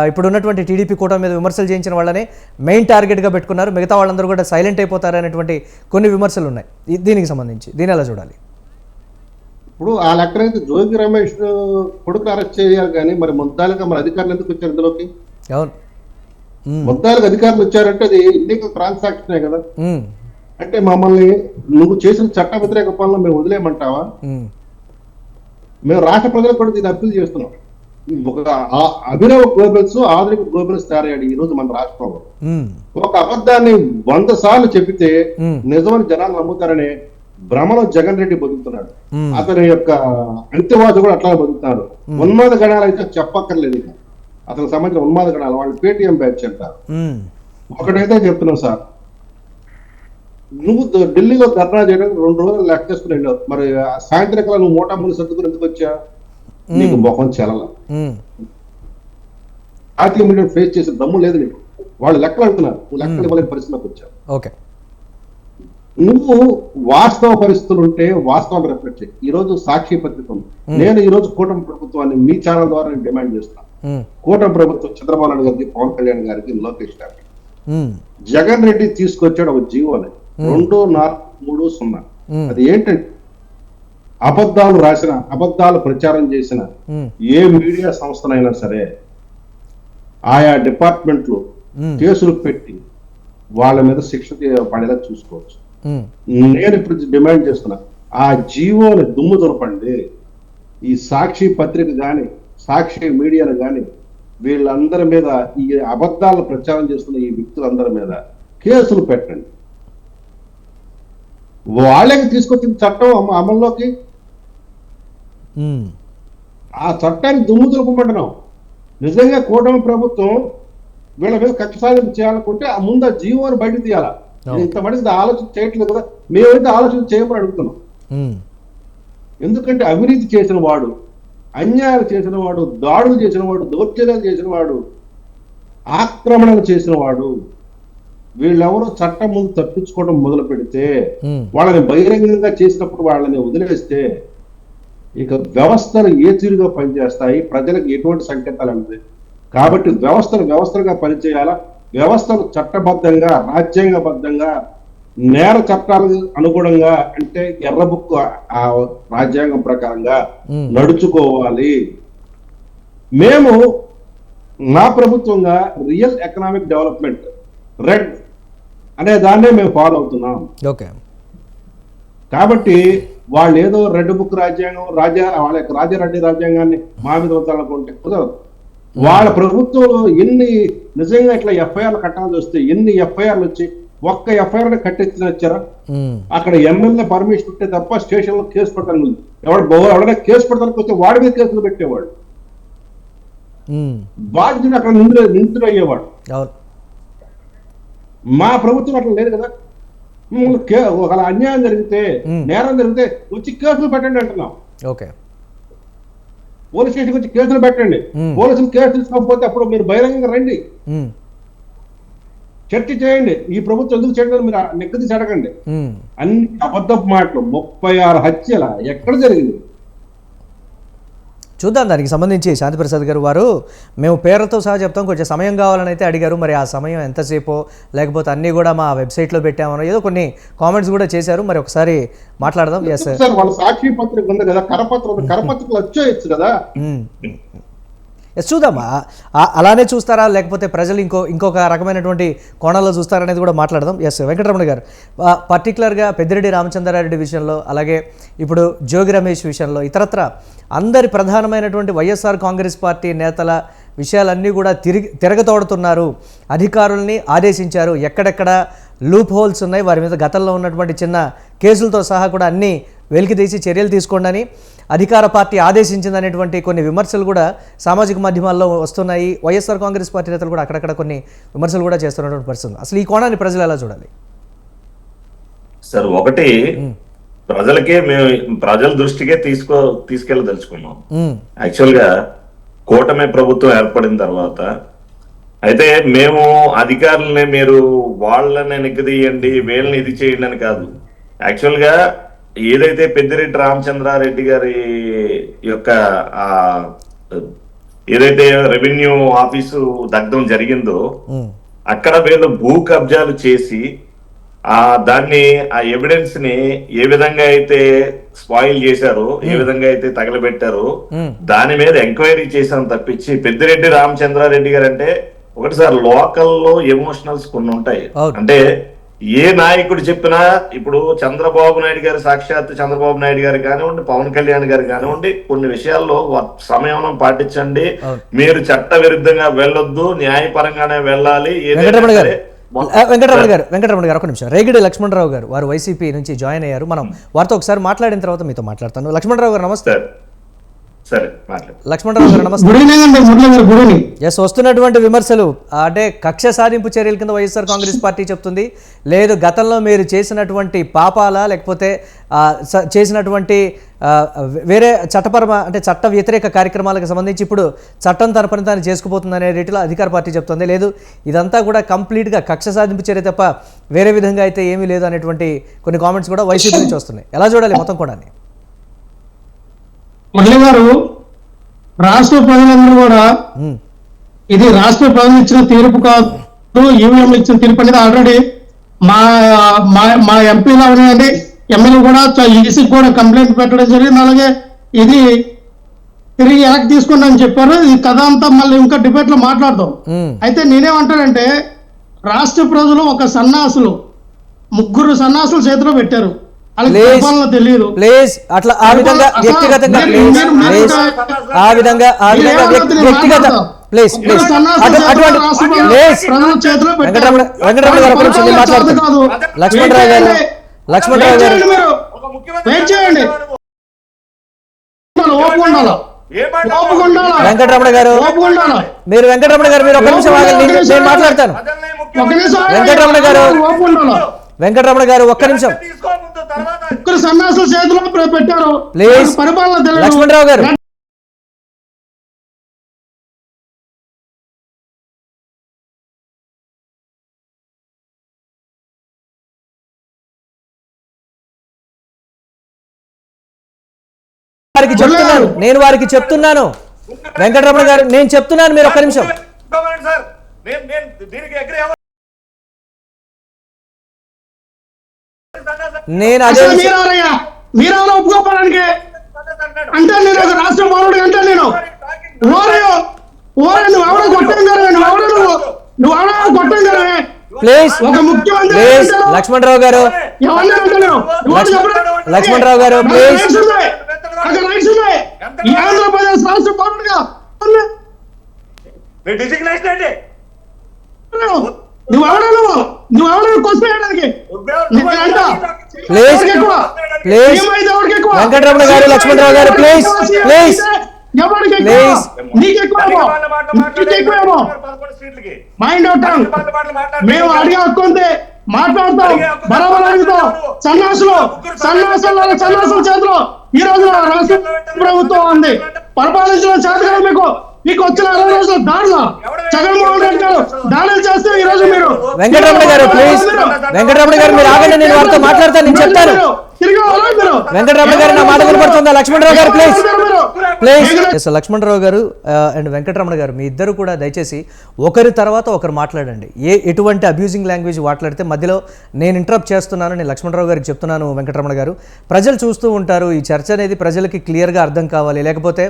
ఇప్పుడు ఉన్నటువంటి టీడీపీ కూటమి మీద విమర్శలు చేయించిన వాళ్ళనే మెయిన్ టార్గెట్గా పెట్టుకున్నారు. మిగతా వాళ్ళందరూ కూడా సైలెంట్ అయిపోతారనేటువంటి కొన్ని విమర్శలు ఉన్నాయి. దీనికి సంబంధించి దీని ఎలా చూడాలి? ఇప్పుడు ఆ లెక్కనైతే జోగి రమేష్ కొడుకు అరెస్ట్ చేయాలి, కానీ మరి ముద్దాలుగా మరి అధికారులు ఎందుకు వచ్చారు ఇందులోకి? అవును, ముద్దాలుగా అధికారులు వచ్చారంటే అది ఇల్లీగల్ ట్రాన్సాక్షనే కదా. అంటే మమ్మల్ని నువ్వు చేసిన చట్ట వ్యతిరేక పనులు మేము వదిలేయమంటావా? మేము రాష్ట్ర ప్రజలకు కూడా దీన్ని అప్పీల్ చేస్తున్నాం. ఒక అభినవ గ్లోబల్స్, ఆధునిక గ్లోబల్స్ తయారయ్యాడు ఈ రోజు మన రాష్ట్రంలో. ఒక అబద్ధాన్ని 100 సార్లు చెప్పితే నిజమని జనాలు నమ్ముతారనే భ్రమలో జగన్ రెడ్డి బతుకుతున్నాడు. అతని యొక్క అంత్యవాదులు కూడా అట్లా బతుకుతున్నారు. ఉన్మాద గణాలు అయితే చెప్పక్కర్లేదు. ఇక అతనికి సంబంధించిన ఉన్మాద గణాలు వాళ్ళు పేటిఎం బ్యాచ్ అంటారు. ఒకటైతే చెప్తున్నాం సార్, నువ్వు ఢిల్లీలో ధర్నా చేయడానికి 2 రోజులు లెక్కేసుకుని వెళ్ళావు. మరి సాయంత్రకాలం నువ్వు మోటా మూలు సర్దుకుని ఎందుకు వచ్చా? నీకు మొహం చెలల. జాతీయ మీడియా ఫేస్ చేసే దమ్ము లేదు నీకు. వాళ్ళు లెక్కలు అంటున్నారు, నువ్వు లెక్కలు ఇవ్వలేని పరిస్థితిలోకి వచ్చావు. ఓకే, నువ్వు వాస్తవ పరిస్థితులు ఉంటే వాస్తవాన్ని రిఫ్లెక్ట్ చేయి. ఈ రోజు సాక్షి పత్రిక ఉంది. నేను ఈ రోజు కూటమి ప్రభుత్వాన్ని మీ ఛానల్ ద్వారా నేను డిమాండ్ చేస్తాను. కూటమి ప్రభుత్వం చంద్రబాబు నాయుడు గారికి, పవన్ కళ్యాణ్ గారికి, లోకేష్ గారికి జగన్ రెడ్డి తీసుకొచ్చాడు ఒక జీవోని 2430. అది ఏంటంటే అబద్ధాలు రాసిన, అబద్ధాలు ప్రచారం చేసిన ఏ మీడియా సంస్థనైనా సరే ఆయా డిపార్ట్మెంట్లు కేసులు పెట్టి వాళ్ళ మీద శిక్ష పడేలా చూసుకోవచ్చు. నేను ఇప్పుడు డిమాండ్ చేస్తున్నా, ఆ జీవోని దుమ్ము దులపండి. ఈ సాక్షి పత్రిక కానీ, సాక్షి మీడియాను కానీ, వీళ్ళందరి మీద, ఈ అబద్ధాలు ప్రచారం చేస్తున్న ఈ వ్యక్తులందరి మీద కేసులు పెట్టండి. వాళ్ళకి తీసుకొచ్చిన చట్టం అమల్లోకి, ఆ చట్టాన్ని దుమ్ము దులపమంటున్నాం. నిజంగా కూటమి ప్రభుత్వం వీళ్ళ మీద కక్ష సాధింపు చేయాలనుకుంటే ఆ ముందు ఆ జీవోని బయట తీయాలా. ఇంతమంది ఆలోచన చేయట్లేదు కదా, మేమైతే ఆలోచన చేయమని అడుగుతున్నాం. ఎందుకంటే అవినీతి చేసిన వాడు, అన్యాయాలు చేసిన వాడు, దాడులు చేసిన వాడు, దౌర్జన్యాలు చేసిన వాడు, ఆక్రమణలు చేసిన వాడు, వీళ్ళెవరో చట్టం ముందు తప్పించుకోవడం మొదలు పెడితే, వాళ్ళని బహిరంగంగా చేసినప్పుడు వాళ్ళని వదిలేస్తే ఇక వ్యవస్థలు ఏ తీరుగా పనిచేస్తాయి, ప్రజలకు ఎటువంటి సంకేతాలు అంటాయి. కాబట్టి వ్యవస్థలుగా పనిచేయాలా. వ్యవస్థలు చట్టబద్ధంగా, రాజ్యాంగబద్ధంగా, నేర చట్టాలకు అనుగుణంగా, అంటే ఎర్ర బుక్ ఆ రాజ్యాంగం ప్రకారంగా నడుచుకోవాలి. మేము నా ప్రభుత్వంగా రియల్ ఎకనామిక్ డెవలప్మెంట్, రెడ్ అనే దాన్నే మేము ఫాలో అవుతున్నాం. ఓకే, కాబట్టి వాళ్ళు ఏదో రెడ్ బుక్ రాజ్యాంగం, వాళ్ళ యొక్క రాజారెడ్డి రాజ్యాంగాన్ని మా మీద వదలనుకుంటే కుదరదు. వాళ్ళ ప్రభుత్వంలో ఎన్ని నిజంగా ఇట్లా ఎఫ్ఐఆర్లు కట్టాల్సి వస్తే ఎన్ని ఎఫ్ఐఆర్లు వచ్చి ఒక్క ఎఫ్ఐఆర్ కట్టెత్తిన వచ్చారా? అక్కడ ఎమ్మెల్యే పర్మిషన్ ఉంటే తప్ప స్టేషన్ లో కేసు పెడతాను. ఎవరైనా కేసు పెడతానికి వస్తే వాడి మీద కేసులు పెట్టేవాడు, బాధ్యుడు అక్కడ నిందితుడు అయ్యేవాడు. మా ప్రభుత్వం అట్లా లేదు కదా. ఒక అన్యాయం జరిగితే, నేరం జరిగితే వచ్చి కేసులు పెట్టండి అంటున్నాం. ఓకే, పోలీస్ స్టేషన్కి వచ్చి కేసులు పెట్టండి. పోలీసులు కేసు తీసుకోకపోతే అప్పుడు మీరు బహిరంగంగా రండి, చర్చ చేయండి. ఈ ప్రభుత్వం ఎందుకు చేయడం మీరు నెక్కది అడగండి. అన్ని అబద్ధపు మాటలు. 36 హత్యల ఎక్కడ జరిగింది చూద్దాం. దానికి సంబంధించి శాంతిప్రసాద్ గారు వారు మేము పేర్లతో సహా చెప్తాం, కొంచెం సమయం కావాలని అయితే అడిగారు. మరి ఆ సమయం ఎంతసేపో, లేకపోతే అన్నీ కూడా మా వెబ్సైట్లో పెట్టామనో ఏదో కొన్ని కామెంట్స్ కూడా చేశారు. మరి ఒకసారి మాట్లాడదాం. ఎస్ సార్, వాళ్ళ సాక్షి పత్రిక ఉంది కదా, కరపత్రికలు వచ్చేయచ్చు కదా. ఎస్, చూద్దాం. అలానే చూస్తారా, లేకపోతే ప్రజలు ఇంకొక రకమైనటువంటి కోణాల్లో చూస్తారనేది కూడా మాట్లాడదాం. ఎస్, వెంకటరమణ గారు పర్టికులర్గా పెద్దిరెడ్డి రామచంద్రారెడ్డి విషయంలో, అలాగే ఇప్పుడు జోగి రమేష్ విషయంలో, ఇతరత్ర అందరి ప్రధానమైనటువంటి వైఎస్ఆర్ కాంగ్రెస్ పార్టీ నేతల విషయాలన్నీ కూడా తిరగతోడుతున్నారు. అధికారుల్ని ఆదేశించారు, ఎక్కడెక్కడ లూప్ హోల్స్ ఉన్నాయి వారి మీద గతంలో ఉన్నటువంటి చిన్న కేసులతో సహా కూడా అన్నీ వెలికితీసి చర్యలు తీసుకోండి అని అధికార పార్టీ ఆదేశించిందనేటువంటి కొన్ని విమర్శలు కూడా సామాజిక మాధ్యమాల్లో వస్తున్నాయి. వైఎస్ఆర్ కాంగ్రెస్ పార్టీ నేతలు కూడా అక్కడక్కడ కొన్ని విమర్శలు కూడా చేస్తున్నటువంటి పరిస్థితులు. అసలు ఈ కోణాన్ని ప్రజలు ఎలా చూడాలి? సార్, ఒకటి ప్రజలకే ప్రజల దృష్టికే తీసుకెళ్ళదలుచుకున్నాం. ఉమ్, యాక్చువల్ గా కూటమి ప్రభుత్వం ఏర్పడిన తర్వాత అయితే మేము అధికారులని మీరు వాళ్ళని నిగ్గదీయండి, వీళ్ళని ఇది చేయండి అని కాదు. యాక్చువల్ గా ఏదైతే పెద్దిరెడ్డి రామచంద్రారెడ్డి గారి యొక్క ఆ ఏదైతే రెవెన్యూ ఆఫీసు దగ్ధం జరిగిందో ఉమ్, అక్కడ వీళ్ళు భూ కబ్జాలు చేసి దాన్ని ఆ ఎవిడెన్స్ ని ఏ విధంగా అయితే స్పాయిల్ చేశారో, ఏ విధంగా అయితే తగలబెట్టారో దాని మీద ఎంక్వైరీ చేశాను తప్పించి పెద్దిరెడ్డి రామచంద్రారెడ్డి గారు అంటే ఒకటి సార్ లోకల్లో ఎమోషనల్స్ కొన్ని ఉంటాయి. అంటే ఏ నాయకుడు చెప్పినా ఇప్పుడు చంద్రబాబు నాయుడు గారు, సాక్షాత్ చంద్రబాబు నాయుడు గారు కానివ్వండి, పవన్ కళ్యాణ్ గారు కానివ్వండి, కొన్ని విషయాల్లో సంయమనం పాటించండి, మీరు చట్ట విరుద్ధంగా వెళ్ళొద్దు, న్యాయపరంగానే వెళ్ళాలి. వెంకటరమణ గారు ఒక నిమిషం. రేగిడి లక్ష్మణరావు గారు వారు వైసీపీ నుంచి జాయిన్ అయ్యారు. మనం వారితో ఒకసారి మాట్లాడిన తర్వాత మీతో మాట్లాడతాను. లక్ష్మణరావు గారు నమస్తే. సరే, లక్ష్మణరావు గారు నమస్తే. ఎస్, వస్తున్నటువంటి విమర్శలు అంటే కక్ష సాధింపు చర్యల కింద వైఎస్ఆర్ కాంగ్రెస్ పార్టీ చెప్తుంది. లేదు గతంలో మీరు చేసినటువంటి పాపాల లేకపోతే చేసినటువంటి వేరే అంటే చట్ట వ్యతిరేక కార్యక్రమాలకు సంబంధించి ఇప్పుడు చట్టం తన పని తాను చేసుకుపోతుంది అనే రీతిలో అధికార పార్టీ చెప్తుంది. లేదు ఇదంతా కూడా కంప్లీట్గా కక్ష సాధింపు చర్య తప్ప వేరే విధంగా అయితే ఏమీ లేదు అనేటువంటి కొన్ని కామెంట్స్ కూడా వైసీపీ నుంచి వస్తున్నాయి. ఎలా చూడాలి మొత్తం కూడా? మురళి గారు, రాష్ట్ర ప్రజలందరూ కూడా ఇది రాష్ట్ర ప్రజలు ఇచ్చిన తీర్పు కాదు, ఈవీఎంలు ఇచ్చిన తీర్పు అనేది ఆల్రెడీ మా ఎంపీలు అవనండి, ఎమ్మెల్యే కూడా ఈసీకి కూడా కంప్లైంట్ పెట్టడం జరిగింది. అలాగే ఇది తిరిగి యాక్ట్ తీసుకోండి అని చెప్పారు. ఈ కథ అంతా మళ్ళీ ఇంకా డిబేట్ లో మాట్లాడదాం. అయితే నేనేమంటానంటే రాష్ట్ర ప్రజలు ఒక సన్నాసులు, 3 సన్నాసులు చేతిలో పెట్టారు. తెలియదు అట్లా ఆ విధంగా వ్యక్తిగతంగా వ్యక్తిగత ప్లీజ్ వెంకటరమణ గారు ఒక నిమిషం మాట్లాడుతున్నారు. లక్ష్మణరావు గారు వెంకటరమణ గారు మీరు ఒక నిమిషం ఆగండి, నేను మాట్లాడతాను. వెంకటరమణ గారు ఒక్క నిమిషం. సన్నాసుల చేతిలో పెట్టారు ప్లీజ్. పరిపాలన లక్ష్మణరావు గారు నేను వారికి చెప్తున్నాను. వెంకటరమణ గారు నేను చెప్తున్నాను, మీరు ఒక్క నిమిషం. నేను అదే మీరెవరో ఒప్పుకోవడానికి అంటే నేను ఒక రాష్ట్ర పౌరుడు అంటే నేను నువ్వు ఎవరో కొట్టం గారు, నువ్వు ఎవరో కొట్టం గారు. ప్లీజ్ ఒక ముఖ్యమంత్రి లక్ష్మణరావు గారు ప్లీజ్. ఈ ఆంధ్రప్రదేశ్ రాష్ట్ర పౌరుడుగా నువ్వెవరో క్వశ్చన్ వేయడానికి వెంకటరమణ గారు, లక్ష్మణరావు గారు please please please. Mind out. మేము అడిగే హక్కు ఉంది, మాట్లాడతాం, బరాబర్ అడుగుతాం. సన్నాసుల చేతిలో ఈ రోజు రాష్ట్ర ప్రభుత్వం ఉంది. పరిపాలించడం చేత మీకు వచ్చిన 20 రోజుల దాడులు జగన్మోహన్ రెడ్డి గారు దాడులు చేస్తే ఈ రోజు మీరు వెంకటరమణ గారు ప్లీజ్. వెంకటరమణ గారు మీరు ఆగండి, నేను వారితో మాట్లాడతాను, నేను చెప్తాను. వెంకటరమణ గారు నా మాట వినపడుతుందా? లక్ష్మణరావు గారు ప్లీజ్ ప్లీజ్. లక్ష్మణరావు గారు అండ్ వెంకటరమణ గారు మీ ఇద్దరు కూడా దయచేసి ఒకరి తర్వాత ఒకరు మాట్లాడండి. ఎటువంటి అబ్యూజింగ్ లాంగ్వేజ్ మాట్లాడితే మధ్యలో నేను ఇంటరప్ట్ చేస్తున్నాను. నేను లక్ష్మణరావు గారికి చెప్తున్నాను. వెంకటరమణ గారు ప్రజలు చూస్తూ ఉంటారు, ఈ చర్చ అనేది ప్రజలకి క్లియర్గా అర్థం కావాలి. లేకపోతే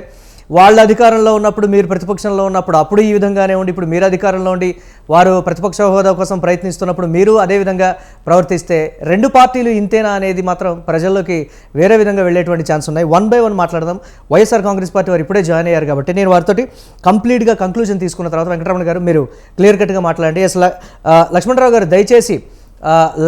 వాళ్ళ అధికారంలో ఉన్నప్పుడు మీరు ప్రతిపక్షంలో ఉన్నప్పుడు అప్పుడు ఈ విధంగానే ఉండి ఇప్పుడు మీరు అధికారంలో ఉండి వారు ప్రతిపక్ష హోదా కోసం ప్రయత్నిస్తున్నప్పుడు మీరు అదే విధంగా ప్రవర్తిస్తే 2 పార్టీలు ఇంతేనా అనేది మాత్రం ప్రజల్లోకి వేరే విధంగా వెళ్ళేటువంటి ఛాన్స్ ఉన్నాయి. 1 by 1 మాట్లాడదాం. వైఎస్ఆర్ కాంగ్రెస్ పార్టీ వారు ఇప్పుడే జాయిన్ అయ్యారు కాబట్టి నేను వారితోటి కంప్లీట్గా కంక్లూజన్ తీసుకున్న తర్వాత వెంకటరమణ గారు మీరు క్లియర్ కట్గా మాట్లాడండి. అసలు లక్ష్మణరావు గారు దయచేసి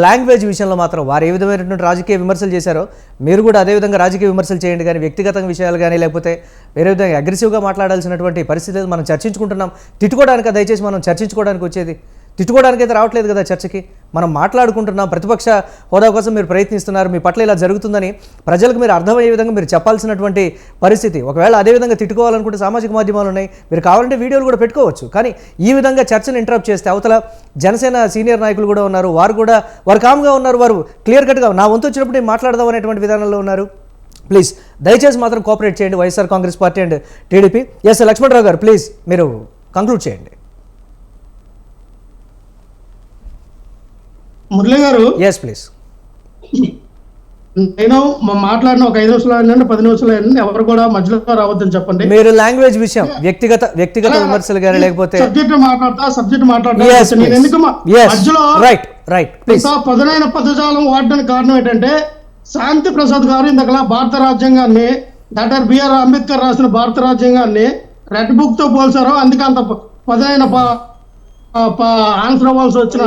లాంగ్వేజ్ విషయంలో మాత్రం వారు ఏ విధమైనటువంటి రాజకీయ విమర్శలు చేశారో మీరు కూడా అదేవిధంగా రాజకీయ విమర్శలు చేయండి. కానీ వ్యక్తిగత విషయాలు కానీ లేకపోతే వేరే విధంగా అగ్రెసివ్గా మాట్లాడాల్సినటువంటి పరిస్థితి మనం చర్చించుకుంటున్నాం. తిట్టుకోవడానికి దయచేసి మనం చర్చించుకోవడానికి వచ్చేది. తిట్టుకోవడానికి అయితే రావట్లేదు కదా చర్చకి. మనం మాట్లాడుకుంటున్నాం, ప్రతిపక్ష హోదా కోసం మీరు ప్రయత్నిస్తున్నారు, మీ పట్ల ఇలా జరుగుతుందని ప్రజలకు మీరు అర్థమయ్యే విధంగా మీరు చెప్పాల్సినటువంటి పరిస్థితి. ఒకవేళ అదే విధంగా తిట్టుకోవాలనుకుంటే సామాజిక మాధ్యమాలు ఉన్నాయి, మీరు కావాలంటే వీడియోలు కూడా పెట్టుకోవచ్చు. కానీ ఈ విధంగా చర్చను ఇంటరప్ట్ చేస్తే అవతల జనసేన సీనియర్ నాయకులు కూడా ఉన్నారు, వారు కామ్గా ఉన్నారు, వారు క్లియర్ కట్గా నా వంతు వచ్చినప్పుడు నేను మాట్లాడదాం అనేటువంటి విధానంలో ఉన్నారు. ప్లీజ్ దయచేసి మాత్రం కోఆపరేట్ చేయండి వైఎస్ఆర్ కాంగ్రెస్ పార్టీ అండ్ టీడీపీ. ఎస్ లక్ష్మణరావు గారు ప్లీజ్ మీరు కంక్లూడ్ చేయండి. మురళి గారు, ఎస్ ప్లీజ్. నేను మాట్లాడిన ఒక 5 నిమిషాలు అయినండి, 10 నిమిషాలు అయినండి, ఎవరు కూడా మధ్యలో రావద్దని చెప్పండి. మీరు లాంగ్వేజ్ విషయం వ్యక్తిగత విమర్శలు కానీ లేకపోతే సబ్జెక్ట్ మాట్లాడతా నేను ఎందుకు మధ్యలో పదునైన పదజాలం వాడడానికి కారణం ఏంటంటే, శాంతి ప్రసాద్ గారు ఇంతకలా భారత రాజ్యాంగాన్ని డాక్టర్ బిఆర్ అంబేద్కర్ రాసిన భారత రాజ్యాంగాన్ని రెడ్ బుక్ తో పోల్చారు. అందుకే అంత పదునైన ఆన్సర్ అవ్వాల్సి వచ్చిన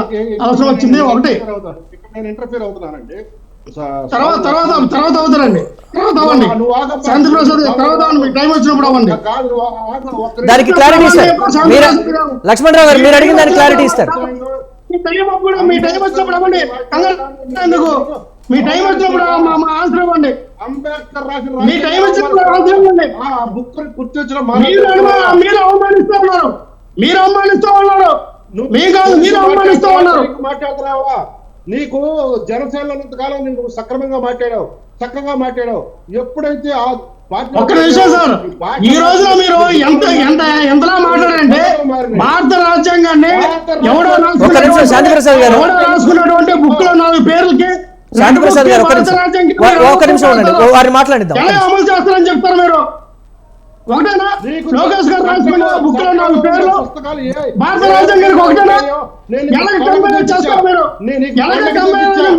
అవసరం వచ్చింది. ఒకటి ఇంటర్ఫీర్ అవుతున్నానండి, తర్వాత అవుతారండి, తర్వాత అవ్వండి. శాంతి ప్రసాద్ తర్వాత మీ టైం వచ్చినప్పుడు అవ్వండి. దానికి క్లారిటీ ఇస్తారు లక్ష్మణరావు గారు, మీరు అడిగిన దానికి క్లారిటీ ఇస్తారు. మీ టైం వచ్చినప్పుడు అవ్వండి, ఎందుకు మీ టైం వచ్చినప్పుడు ఆన్సర్ ఇవ్వండి. అంబేద్కర్ రాసిన మీ టైం వచ్చినప్పుడు ఆన్సర్ ఇవ్వండి. మీరు అవమానిస్తూ ఉన్నారు, మీరు అవమానిస్తూ ఉన్నారు. మాట్లాడుతున్నావా? నీకు జనసేనలో కాలం నీకు సక్రమంగా మాట్లాడావు. ఎప్పుడైతే ఒక్క నిమిషం సార్, ఈ రోజున మీరు ఎంతలా మాట్లాడారంటే, భారత రాజ్యాంగాన్ని ఎవడో రాసుకున్నటువంటి బుక్ లో 4 పేర్లకి శాంతిప్రసాద్ గారు ఒక్క నిమిషం ఉండండి, వారిని మాట్లాడిద్దాం. అమలు చేస్తారని చెప్తారు మీరు. ఒకటేనా లోకేష్ గారు రాసుకున్న బుక్ లో 4 పేర్లు భారత రాజ్యాంగానికి ఒకటేనా? చేస్తారు మీరు,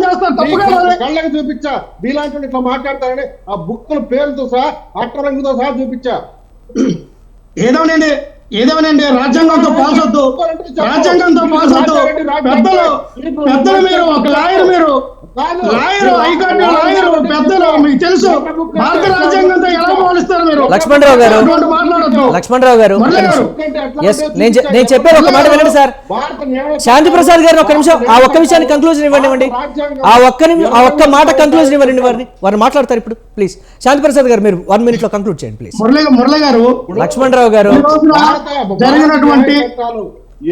చేస్తారు, తప్పుగా కళ్ళకి చూపించా. మీలాంటి ఇట్లా మాట్లాడతారని ఆ బుక్కుల పేర్లతో సహా అట్టరంగుతో సహా చూపించా. ఏదేమనండి రాజ్యాంగంతో పాల్సొద్దు, పెద్దలు మీరు ఒక లాయర్, హైకోర్టు లాయర్ పెద్దలు, మీకు తెలుసు భారత రాజ్యాంగంతో ఎలా పాలిస్తారు మీరు. లక్ష్మణరావు గారు నేను చెప్పేది ఒక మాట వినండి సార్. శాంతి ప్రసాద్ గారిని ఒక్క నిమిషం ఆ ఒక్క విషయాన్ని కంక్లూజన్ ఇవ్వండి. ఆ ఒక్క మాట కంక్లూజన్ ఇవ్వండి, వారిని మాట్లాడతారు ఇప్పుడు. ప్లీజ్ శాంతి ప్రసాద్ గారు మీరు 1 minute లో కంక్లూడ్ చేయండి ప్లీజ్. మురళి గారు, లక్ష్మణరావు గారు జరిగినటువంటి